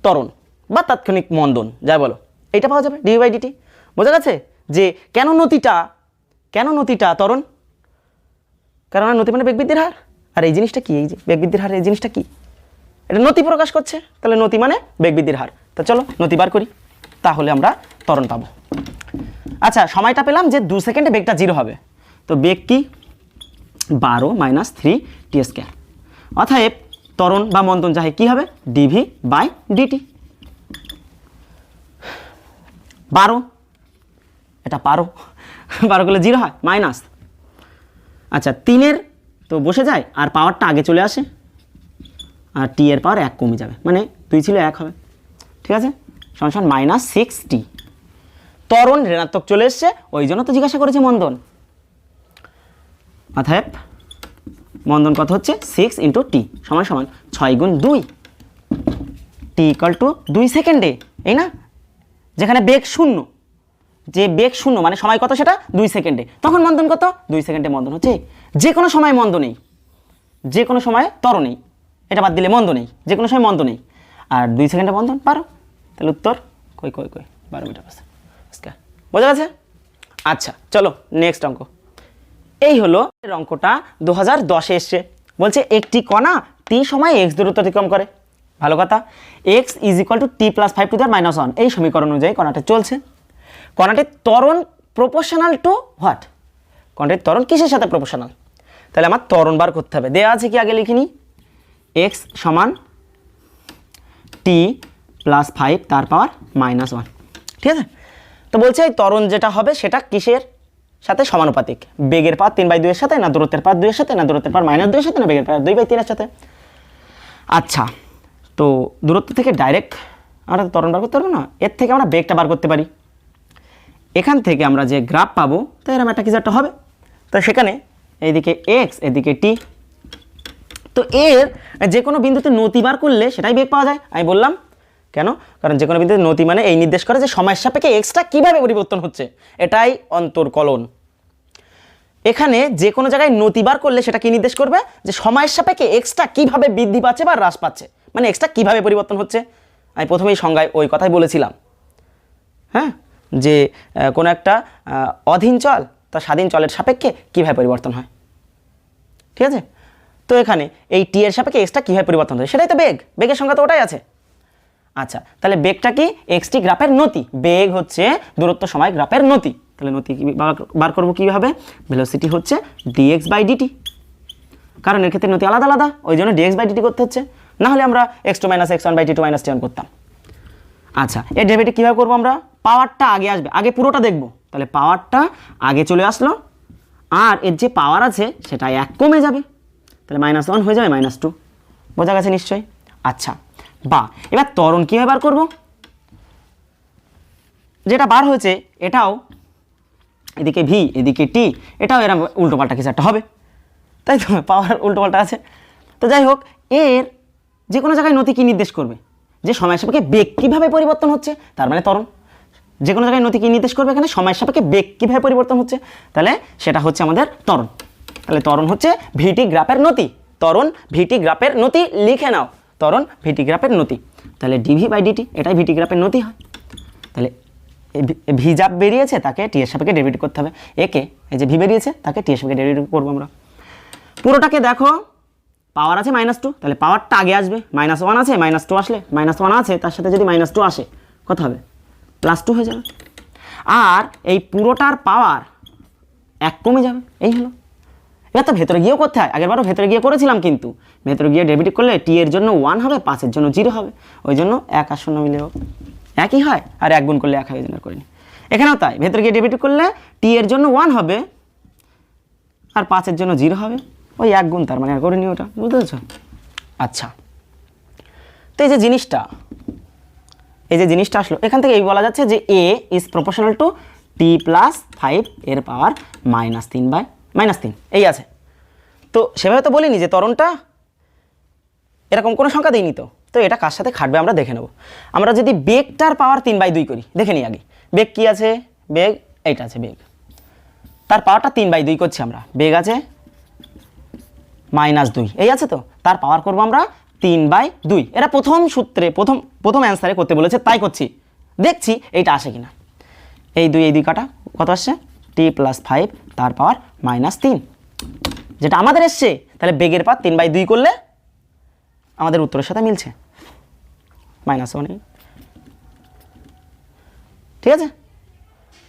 Speaker 1: ত্বরণ বা তাৎক্ষণিক মন্দন যাই বলো, এইটা পাওয়া যাবে ডিভি বাই ডিটি। বোঝা গেছে যে কেন নতিটা ত্বরণ? কারণ নতি মানে বেগ বৃদ্ধির হার, আর এই জিনিসটা কি? এই যে বেগ বৃদ্ধির হার, এই জিনিসটা কি? এটা নতি প্রকাশ করছে, তাহলে নতি মানে বেগ বৃদ্ধির হার। তো চলো নতি বার করি, তাহলে আমরা ত্বরণ পাবো। আচ্ছা, সময়টা পেলাম যে 2 সেকেন্ডে বেগটা 0 হবে। তো বেগ কি? 12 মাইনাস 3 টি স্কয়ার। অতএব ত্বরণ বা মন্দন যাহে কি হবে? DV by DT. 12, এটা 12 করলে 0 হয়, মাইনাস, আচ্ছা 3-এর তো বসে যায় আর পাওয়ারটা আগে চলে আসে, আর টি এর পাওয়ার 1 কমে যাবে, মানে 2 ছিল 1 হবে, ঠিক আছে, সমান মাইনাস 6t। ত্বরণ ঋণাত্মক চলে এসছে, ওই জন্য তো জিজ্ঞাসা করেছে মন্দন। অতএব মন্দন কত হচ্ছে? 6 ইন্টু টি সমান 6 গুণ 2, টি ইকাল টু 2 সেকেন্ডে, এই না? যেখানে বেগ শূন্য, যে বেগ শূন্য মানে সময় কত সেটা 2 সেকেন্ডে, তখন মন্দন কত? 2 সেকেন্ডে মন্দন হচ্ছে। যে কোনো সময় মন্দ নেই, যে কোনো সময় ত্বরণ নেই, এটা বাদ দিলে মন্দ নেই, যে কোনো সময় মন্দ নেই, আর 2 সেকেন্ডে মন্দন 12। তাহলে উত্তর কই 12 মিটার পার সেকেন্ড। বোঝা গেছে? আচ্ছা চলো নেক্সট অঙ্ক। এই হলো অঙ্কটা 2010-এ এসছে, বলছে একটি কণা t সময়ে x দূরত্ব অতিক্রম করে। ভালো কথা, x is equal to t plus 5 to the power -1, এই সমীকরণ অনুযায়ী কণাটা চলছে। কণাটির ত্বরণ প্রপোর্শনাল টু হোয়াট? কণাটির ত্বরণ কিসের সাথে প্রপোর্শনাল? তাহলে আমার ত্বরণ বার করতে হবে। দেয়া আছে কি? আগে লিখিনি, x সমান t প্লাস 5 তার পাওয়ার -1, ঠিক আছে। তো বলছে এই ত্বরণ যেটা হবে সেটা কিসের সাথে সমানুপাতিক? বেগের পাওয়ার 3/2 এর সাথে, না দূরত্বের পাওয়ার 2 এর সাথে, না দূরত্বের পাওয়ার -2 এর সাথে, না বেগের পাওয়ার 2/3 এর সাথে। আচ্ছা, তো দূরত্ব থেকে ডাইরেক্ট আমরা ত্বরণ বার করতে পারবো না, এর থেকে আমরা বেগটা বার করতে পারি। এখান থেকে আমরা যে গ্রাফ পাবো, তো এরকম একটা কিছু একটা হবে। তো সেখানে এইদিকে x, এদিকে t, তো এর যে কোনো বিন্দুতে নতি বার করলে সেটাই বেগ পাওয়া যায়। আমি বললাম কেন? কারণ যে কোনো বিন্দুতে নতি মানে এই নির্দেশ করে যে সময়ের সাপেক্ষে এক্সটা কীভাবে পরিবর্তন হচ্ছে, এটাই অন্তর্কলন। এখানে যে কোনো জায়গায় নতি বার করলে সেটা কি নির্দেশ করবে? যে সময়ের সাপেক্ষে এক্সটা কীভাবে বৃদ্ধি পাচ্ছে বা হ্রাস পাচ্ছে, মানে এক্সটা কীভাবে পরিবর্তন হচ্ছে। আমি প্রথমেই সংজ্ঞায় ওই কথাই বলেছিলাম, হ্যাঁ, যে কোনো একটা অধীন চল তার স্বাধীন চলের সাপেক্ষে কীভাবে পরিবর্তন হয়, ঠিক আছে। তো এখানে এই টি এর সাপেক্ষে এক্সটা কীভাবে পরিবর্তন হয় সেটাই তো বেগ, বেগের সংজ্ঞা তো ওটাই আছে। আচ্ছা, তাহলে বেগটা কি? এক্সটি গ্রাফের নতি, বেগ হচ্ছে দূরত্ব সময় গ্রাফের নতি। তাহলে নতি বার করবো কীভাবে? ভেলোসিটি হচ্ছে ডিএক্স বাই ডিটি, কারণ এর ক্ষেত্রে নতি আলাদা আলাদা, ওই জন্য ডিএক্স বাই ডিটি করতে হচ্ছে, না হলে আমরা x2 - x1 by t2 - t1 করতাম। আচ্ছা, এর ডেরিভেটিভ কীভাবে করবো আমরা? পাওয়ারটা আগে আসবে, আগে পুরোটা দেখবো, তাহলে পাওয়ারটা আগে চলে আসলো, আর এর যে পাওয়ার আছে সেটা 1 কমে যাবে, তাহলে -1 হয়ে যাবে -2। বোঝা গেছে নিশ্চয়ই? আচ্ছা, বা এবার ত্বরণ কীভাবে বার করবো? যেটা বার হয়েছে এটাও এদিকে ভি, এদিকে টি, এটাও এরকম উল্টোপাল্টা কিছু একটা হবে, তাই তো, পাওয়ার উল্টোপাল্টা আছে। তো যাই হোক, এর যে কোনো জায়গায় নতি কী নির্দেশ করবে? যে সময়ের সাপেক্ষে বেগ কীভাবে পরিবর্তন হচ্ছে, তার মানে ত্বরণ। যে কোনো জায়গায় নতি কী নির্দেশ করবে? এখানে সময়ের সাপেক্ষে বেগ কীভাবে পরিবর্তন হচ্ছে, তাহলে সেটা হচ্ছে আমাদের ত্বরণ। তাহলে ত্বরণ হচ্ছে ভিটি গ্রাফের নতি, ত্বরণ ভিটি গ্রাফের নতি, লিখে নাও, ত্বরণ ভিটি গ্রাফের নতি। তাহলে ডিভি বাই ডিটি, এটাই ভিটি গ্রাফের নতি হয়। তাহলে ভি যা বেরিয়েছে তাকে টি এর সাপেক্ষে ডেরিভেটিভ করতে হবে, একে এই যে ভি বেরিয়েছে তাকে টি এর সাপেক্ষে ডেরিভেটিভ করবো আমরা। পুরোটাকে দেখো, পাওয়ার আছে -2, তাহলে পাওয়ারটা আগে আসবে, -1 আছে, -2 আসলে, -1 আছে তার সাথে যদি -2 আসে কত হবে? +2 হয়ে যাবে, আর এই পুরোটার পাওয়ার 1 কমে যাবে, এই হলো। এবার তো ভেতরে গিয়েও করতে হয়, আগেরবারও ভেতরে গিয়ে করেছিলাম, কিন্তু ভেতরে গিয়ে ডেরিভেটিভ করলে টি এর জন্য 1 হবে, 5 এর জন্য 0 হবে, ওই জন্য 1 আর 0 মিলে একই হয়, আর 1 গুণ করলে 1 হয়, জন্য করিনি। এখানেও তাই, ভেতরে গিয়ে ডেরিভেটিভ করলে টি এর জন্য 1 হবে আর 5 এর জন্য 0 হবে, ওই 1 গুণ, তার মানে আর করিনি ওটা, বুঝতে পেরেছ? আচ্ছা, তো এই যে জিনিসটা আসলো, এখান থেকে এই বলা যাচ্ছে যে a is proportional to t plus 5 এর পাওয়ার -3 এই আছে। তো সেভাবে তো বলিনি যে ত্বরণটা এরকম কোনো সংখ্যা দিইনি, তো এটা কার সাথে খাটবে আমরা দেখে নেব। আমরা যদি বেগটার পাওয়ার 3/2 করি, দেখে নিই আগে বেগ কি আছে, বেগ এইটা আছে, বেগ তার পাওয়ারটা 3/2 করছি আমরা, বেগ আছে -2 এই আছে, তো তার পাওয়ার করব আমরা 3/2। এরা প্রথম সূত্রে প্রথম অ্যান্সারে করতে বলেছে, তাই করছি, দেখছি এইটা আসে কিনা। এই 2 কাটা কত আসছে, t + 5 তার পাওয়ার -3, যেটা আমাদের এসছে। তাহলে বেগের পাওয়ার 3/2 করলে আমাদের উত্তরের সাথে মিলছে, -1। ঠিক আছে,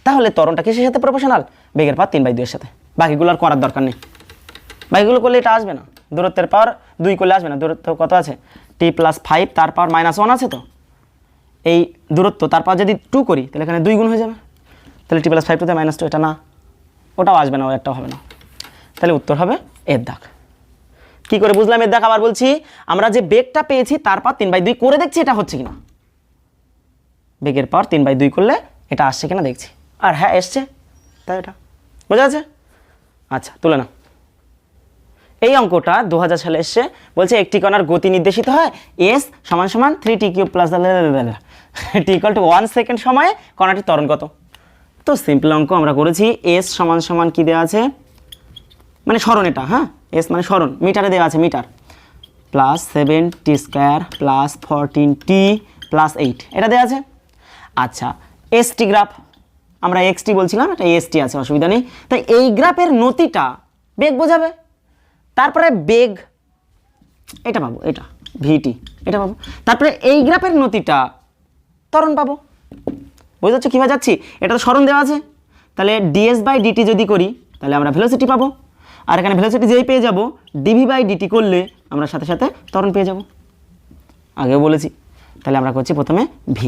Speaker 1: তাহলে ত্বরণটা কিসের সাথে প্রপোর্শনাল, বেগের পাওয়ার 3/2 এর সাথে। বাকিগুলো আর করার দরকার নেই, বাকিগুলো করলে এটা আসবে না, দূরত্বের পাওয়ার 2 করলে আসবে না। দূরত্ব কত আছে, t + 5 তার পাওয়ার -1 আছে, তো এই দূরত্ব তার পাওয়ার যদি 2 করি তাহলে এখানে 2 গুণ হয়ে যাবে, তাহলে t + 5 টু -2, এটা না, ওটাও আসবে না, একটাও হবে না। তাহলে উত্তর হবে এর দাগ। কি করে বুঝলাম এর দাগ, আবার বলছি, আমরা যে বেগটা পেয়েছি তার পাওয়ার 3/2 করে দেখছি এটা হচ্ছে কিনা, বেগের পাওয়ার 3/2 করলে এটা আসছে কিনা দেখছি, আর হ্যাঁ এসছে, তাই এটা বোঝা আছে। আচ্ছা তুলে না, এই অঙ্কটা 2000 সালে এসছে, বলছে একটি কণার গতি নির্দেশিত হয় s = 3t³ + t = 1 সেকেন্ড সময়ে কণাটির ত্বরণ কত। তো সিম্পল অঙ্ক আমরা করেছি, s = কি দেওয়া আছে, মানে সরণ এটা, হ্যাঁ s মানে সরণ, মিটারে দেওয়া আছে, মিটার +7t² + 14t + 8 এটা দেওয়া আছে। আচ্ছা st গ্রাফ, আমরা xt বলছিলাম, এটা st আছে, অসুবিধা নেই। তাই এই গ্রাফের নতিটা বেগ বোঝাবে, তারপরে বেগ এটা পাবো, এটা vt এটা পাবো, তারপরে এই গ্রাফের নতিটা ত্বরণ পাবো। বুঝতে পারছো কীভাবে যাচ্ছি, এটা তো সরণ দেওয়া আছে, তাহলে ds/dt যদি করি তাহলে আমরা ভেলোসিটি পাবো, আর এখানে ভেলোসিটি যেই পেয়ে যাব dv/dt করলে আমরা সাথে সাথে ত্বরণ পেয়ে যাব, আগেও বলেছি। তাহলে আমরা করছি প্রথমে v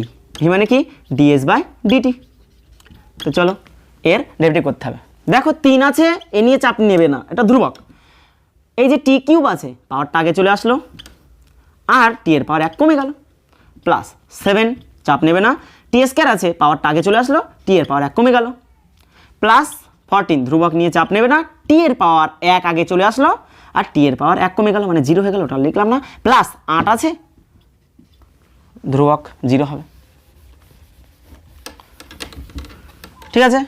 Speaker 1: মানে কি, ds/dt। তো চলো এর ডেরিভেটিভ করতে হবে। দেখো 3 আছে, এ নিয়ে চাপ নেবে না, এটা ধ্রুবক। এই যে t³ আছে, পাওয়ারটা আগে চলে আসলো, আর t এর পাওয়ার 1 কমে গেল, +7 চাপ নেবে না, t² আছে, পাওয়ারটা আগে চলে আসলো, t এর পাওয়ার 1 কমে গেল, +14 ধ্রুবক নিয়ে চাপ নেবে না, t এর পাওয়ার 1 আগে চলে আসলো, আর t এর পাওয়ার 1 কমে গেল, মানে 0 হয়ে গেল, ওটা লিখলাম না, +8 আছে, ধ্রুবক 0 হবে। ঠিক আছে,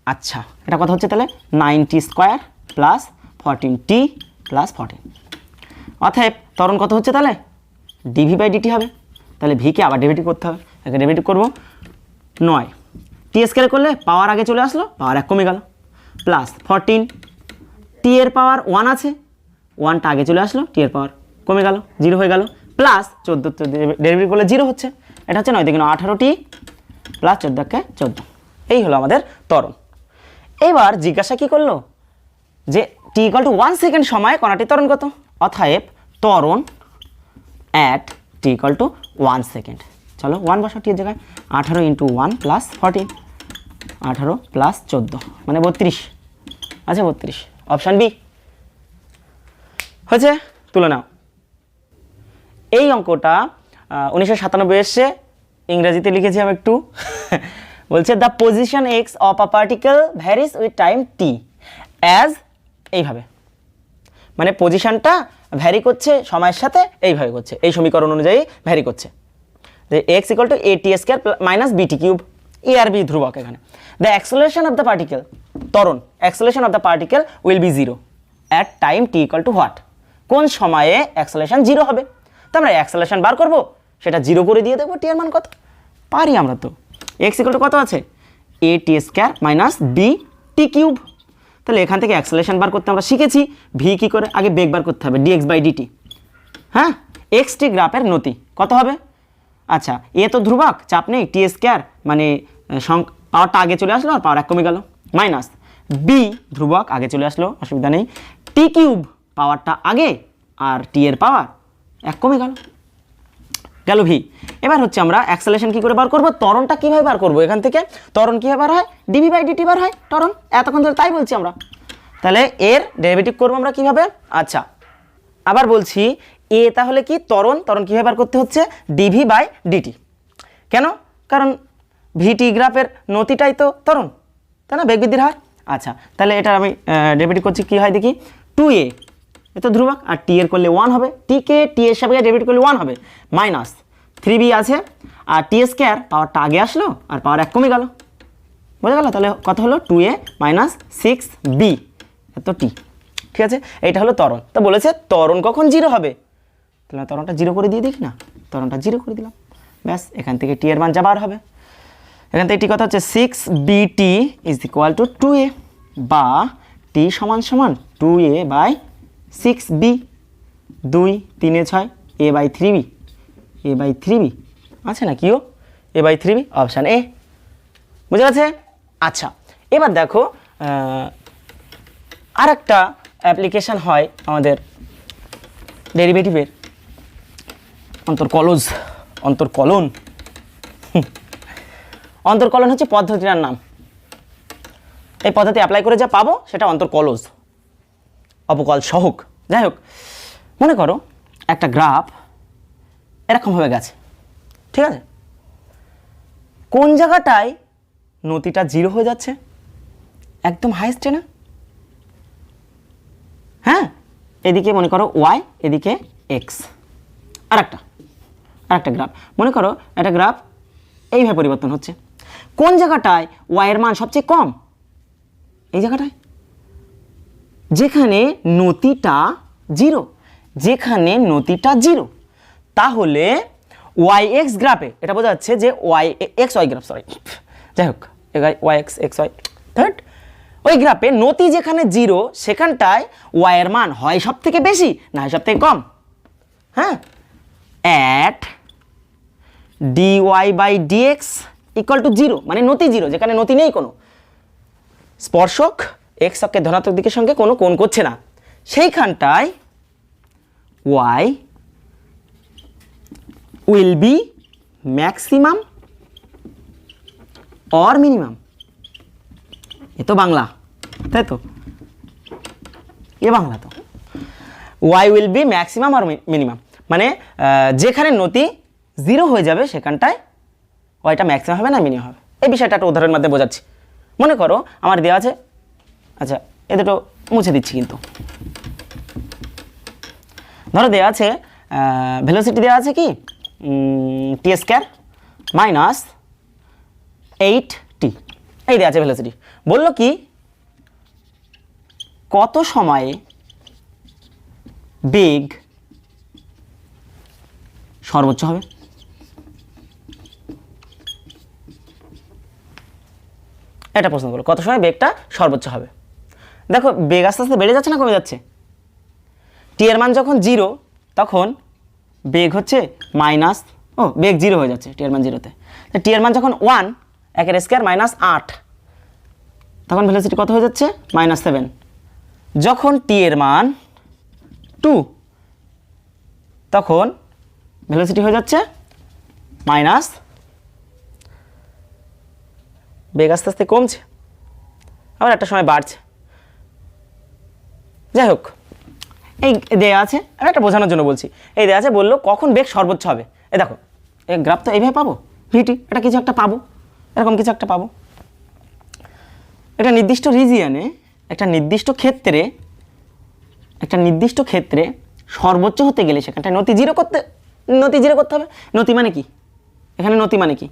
Speaker 1: আচ্ছা এটা কথা হচ্ছে তাহলে 9t² + 14t + 14, অতএব ত্বরণ কত হচ্ছে তাহলে dv/dt হবে। তাহলে v কে আবার ডেরিভেটিভ করতে হবে, একে ডেরিভেটিভ করবো 9, t² করলে পাওয়ার আগে চলে আসলো, পাওয়ার 1 কমে গেল, +14 t এর পাওয়ার 1 আছে, 1টা আগে চলে আসলো, t এর পাওয়ার কমে গেল, 0 হয়ে গেল, +14 ডেরিভেটিভ করলে 0 হচ্ছে, এটা হচ্ছে 9 × 18t + 14 এই হলো আমাদের ত্বরণ। এবার জিজ্ঞাসা কি করলো যে t = 1 সেকেন্ড সময়ে কণাটির ত্বরণ কত, অতএব ত্বরণ at t = 1 সেকেন্ড। চলো 1 বসাও t এর জায়গায়, 18 × 1 + 14, 18 + 14 মানে 32, আচ্ছা 32, অপশান বি হয়েছে। তুলে নাও। এই অঙ্কটা 1997 এসছে, ইংরেজিতে লিখেছি আমি একটু বলছে the position x of a particle varies with time t as, এইভাবে, মানে পজিশনটা ভ্যারি করছে সময়ের সাথে, এইভাবে করছে, এই সমীকরণ অনুযায়ী ভ্যারি করছে, যে x = at² - bt³ a R b ধ্রুবক। এখানে the acceleration of the particle, ত্বরণ acceleration of the particle will be 0 at time t = what, কোন সময়ে অ্যাক্সেলারেশন 0 হবে। তো আমরা অ্যাক্সেলারেশন বার করব, সেটা 0 করে দিয়ে দেবো, t এর মান কত পারি আমরা, তো x = কত আছে, at² - bt³। তাহলে এখান থেকে অ্যাক্সেলারেশন বার করতে আমরা শিখেছি, v কি করে, আগে বেগ বার করতে হবে, dx/dt, হ্যাঁ xt গ্রাফের নতি কত হবে। আচ্ছা এ তো ধ্রুবক, চাপ নেই, t² মানে পাওয়ারটা আগে চলে আসলো, আর পাওয়ার 1 কমে গেল, মাইনাস b ধ্রুবক আগে চলে আসলো, অসুবিধা নেই, t³ পাওয়ারটা আগে, আর t এর পাওয়ার 1 কমে গেল, গেল v। এবার হচ্ছে আমরা অ্যাক্সেলারেশন কি করে বার করব, ত্বরণটা কিভাবে বার করব, এখান থেকে ত্বরণ কিভাবে বার হয়, dv/dt বার হয় ত্বরণ, এতক্ষণ ধরে তাই বলছি আমরা। তাহলে এর ডেরিভেটিভ করব আমরা কিভাবে, আচ্ছা আবার বলছি এ তাহলে কি ত্বরণ, কিভাবে বার করতে হচ্ছে dv/dt, কেন, কারণ vt গ্রাফের নতিটাই তো ত্বরণ, তাই না, বেগ বৃদ্ধির হার। আচ্ছা তাহলে এটা আমি ডেরিভেটিভ করছি, কি হয় দেখি, 2a এ তো ধ্রুবক, আর টি এর করলে 1 হবে, টিকে টি এর সাপেক্ষে ডেরিভেটিভ করলে 1 হবে, মাইনাস 3b আছে, আর টি স্কোয়ার পাওয়ারটা আগে আসলো আর পাওয়ার 1 কমে গেল, বোঝা গেল? তাহলে কত হলো 2a মাইনাস 6b এত টি। ঠিক আছে, এইটা হলো ত্বরণ। তো বলেছে ত্বরণ কখন 0 হবে, তাহলে ত্বরণটা 0 করে দিয়ে দেখি না, ত্বরণটা 0 করে দিলাম, ব্যাস এখান থেকে টি এর মান যা বার হবে, এখান থেকে টি কথা হচ্ছে 6bt is equal two 2a, বা টি সমান সমান 2a by 6b, 2 3 6 a by 3b, a by 3b আছে না কিও, a by 3b, option A. বুঝে গেছে? আচ্ছা, এবার দেখো আর একটা অ্যাপ্লিকেশান হয় আমাদের ডেরিভেটিভের, অন্তর্কলজ, অন্তর্কলন। অন্তর্কলন হচ্ছে পদ্ধতিটার নাম। এই পদ্ধতি অ্যাপ্লাই করে যা পাবো সেটা অন্তর্কলজ, অপকল সহক। যাই হোক, মনে করো একটা গ্রাফ এরকমভাবে গেছে, ঠিক আছে? কোন জায়গাটায় নতিটা 0 হয়ে যাচ্ছে, একদম হাইস্টে না? হ্যাঁ, এদিকে মনে করো y, এদিকে x। আর একটা গ্রাফ মনে করো, একটা গ্রাফ এইভাবে পরিবর্তন হচ্ছে। কোন জায়গাটায় y এর মান সবচেয়ে কম, এই জায়গাটায়, যেখানে নতিটা 0, যেখানে নতিটা 0, তাহলে yx গ্রাফে এটা বোঝা যাচ্ছে যে xy গ্রাফ, সরি, যাই হোক, yx xy থার্ড, ওই গ্রাফে নতি যেখানে 0 সেখানটায় y এর মান হয় সব থেকে বেশি না হয় সব থেকে কম। হ্যাঁ, at dy by dx equal to 0, মানে নতি 0, যেখানে নতি নেই কোনো, স্পর্শক x অক্ষের ধনাত্মক দিকের সঙ্গে কোনো কোণ করছে না, সেইখানটায় y will be maximum or minimum। এ তো বাংলা, তাই তো? এ বাংলা তো। y will be maximum or minimum, মানে যেখানে নতি 0 হয়ে যাবে সেখানটায় ওইটা ম্যাক্সিমাম হবে না মিনিমাম হবে। এই বিষয়টা একটা উদাহরণের মধ্যে বোঝাচ্ছি। মনে করো আমার দেওয়া আছে, আচ্ছা এ দুটো মুছে দিচ্ছি, কিন্তু ধরো দেওয়া আছে ভেলোসিটি দেওয়া আছে কি টি স্কয়ার মাইনাস 8t, এই দেওয়া আছে ভেলোসিটি। বললো কি কত সময়ে বেগ সর্বোচ্চ হবে, এটা প্রশ্ন করলো, কত সময় বেগটা সর্বোচ্চ হবে। দেখো বেগ আস্তে আস্তে বেড়ে যাচ্ছে না কমে যাচ্ছে? টি এর মান যখন 0 তখন বেগ হচ্ছে মাইনাস, বেগ 0 হয়ে যাচ্ছে টি এর মান 0-তে। টি এর মান যখন 1, 1 স্কয়ার মাইনাস 8, তখন ভেলোসিটি কত হয়ে যাচ্ছে -7। যখন টি এর মান 2, তখন ভেলোসিটি হয়ে যাচ্ছে মাইনাস, বেগ আস্তে আস্তে কমছে, আবার একটা সময় বাড়ছে। যাই হোক, এই দেয়া আছে, আমি একটা বোঝানোর জন্য বলছি, এই দেয়া আছে বললো কখন বেগ সর্বোচ্চ হবে। এই দেখো এই গ্রাফ তো এইভাবে পাবো, ভিটি এটা কিছু একটা পাবো, এরকম কিছু একটা পাবো। একটা নির্দিষ্ট রিজিয়নে, একটা নির্দিষ্ট ক্ষেত্রে সর্বোচ্চ হতে গেলে সেখানটায় নতি জিরো করতে হবে। নতি মানে কি, এখানে নতি মানে কি,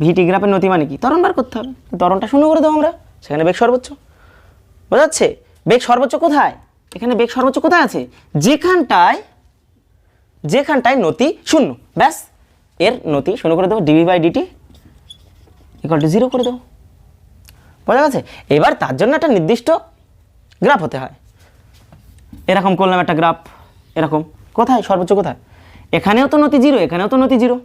Speaker 1: ভিটি গ্রাফের নতি মানে কি, ত্বরণ বার করতে হবে। ত্বরণটা শূন্য করে দেবো আমরা, সেখানে বেগ সর্বোচ্চ। বোঝা যাচ্ছে? বেগ সর্বোচ্চ কোথায়, এখানে বেগ সর্বোচ্চ কোথায় আছে, যেখানটায় নতি 0, ব্যাস এর নতি 0 করে দেবো, d v by d t equal to 0 করে দেবো। বোঝা গেছে? এবার তার জন্য একটা নির্দিষ্ট গ্রাফ হতে হয়। এরকম করলাম একটা গ্রাফ, এরকম কোথায় সর্বোচ্চ কোথায়, এখানেও তো নতি 0, এখানেও তো নতি 0।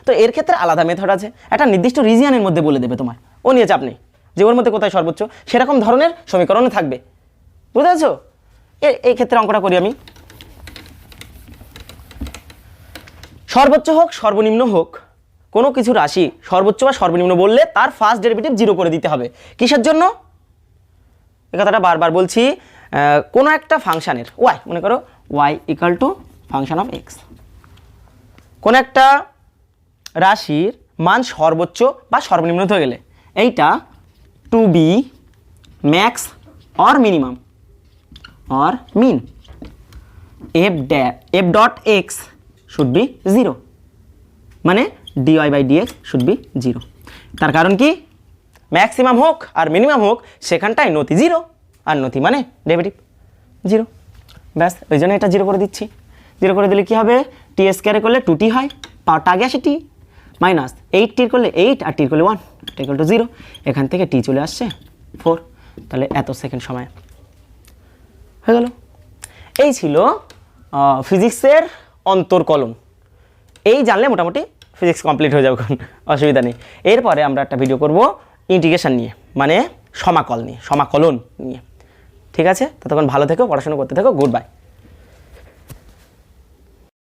Speaker 1: তো এর ক্ষেত্রে আলাদা মেথড আছে, একটা নির্দিষ্ট রিজিয়নের মধ্যে বলে দেবে তোমার, ও নিয়ে চাপ নেই যে ওর মধ্যে কোথায় সর্বোচ্চ, সেরকম ধরনের সমীকরণে থাকবে। বুঝতে পারছো? এই ক্ষেত্রে অঙ্কটা করি আমি। সর্বোচ্চ হোক সর্বনিম্ন হোক, কোনো কিছু রাশি সর্বোচ্চ বা সর্বনিম্ন বললে তার ফার্স্ট ডেরিভেটিভ 0 করে দিতে হবে। কিসের জন্য? এই কথাটা বারবার বলছি, কোনো একটা ফাংশানের y, মনে করো y equal to function of x, কোনো একটা রাশির মান সর্বোচ্চ বা সর্বনিম্ন হয়ে গেলে এইটা to be max or minimum or min, f dot x should be 0, মানে d y by d x should be 0। তার কারণ কি, ম্যাক্সিমাম হোক আর মিনিমাম হোক সেখানটায় নতি 0, আর নতি মানে ডেরিভেটিভ 0। ব্যাস, ওই জন্য এটা 0 করে দিচ্ছি। 0 করে দিলে কি হবে, টি স্কোয়ারে করলে 2t হয়, পাওয়ারটা আগে আসে টি, মাইনাস 8t করলে 8 আর টি করলে 1 ইকুয়াল টু 0। এখান থেকে টি চলে আসছে 4, তাহলে এত সেকেন্ড সময় হয়ে গেল। এই ছিল ফিজিক্সের অন্তর্কলন। এই জানলে মোটামুটি ফিজিক্স কমপ্লিট হয়ে যাবে, কোনো অসুবিধা নেই। এরপরে আমরা একটা ভিডিও করব ইন্টিগ্রেশন নিয়ে, মানে সমাকল নিয়ে, সমাকলন নিয়ে। ঠিক আছে, ততক্ষণ ভালো থেকো, পড়াশোনা করতে থেকো, গুড বাই।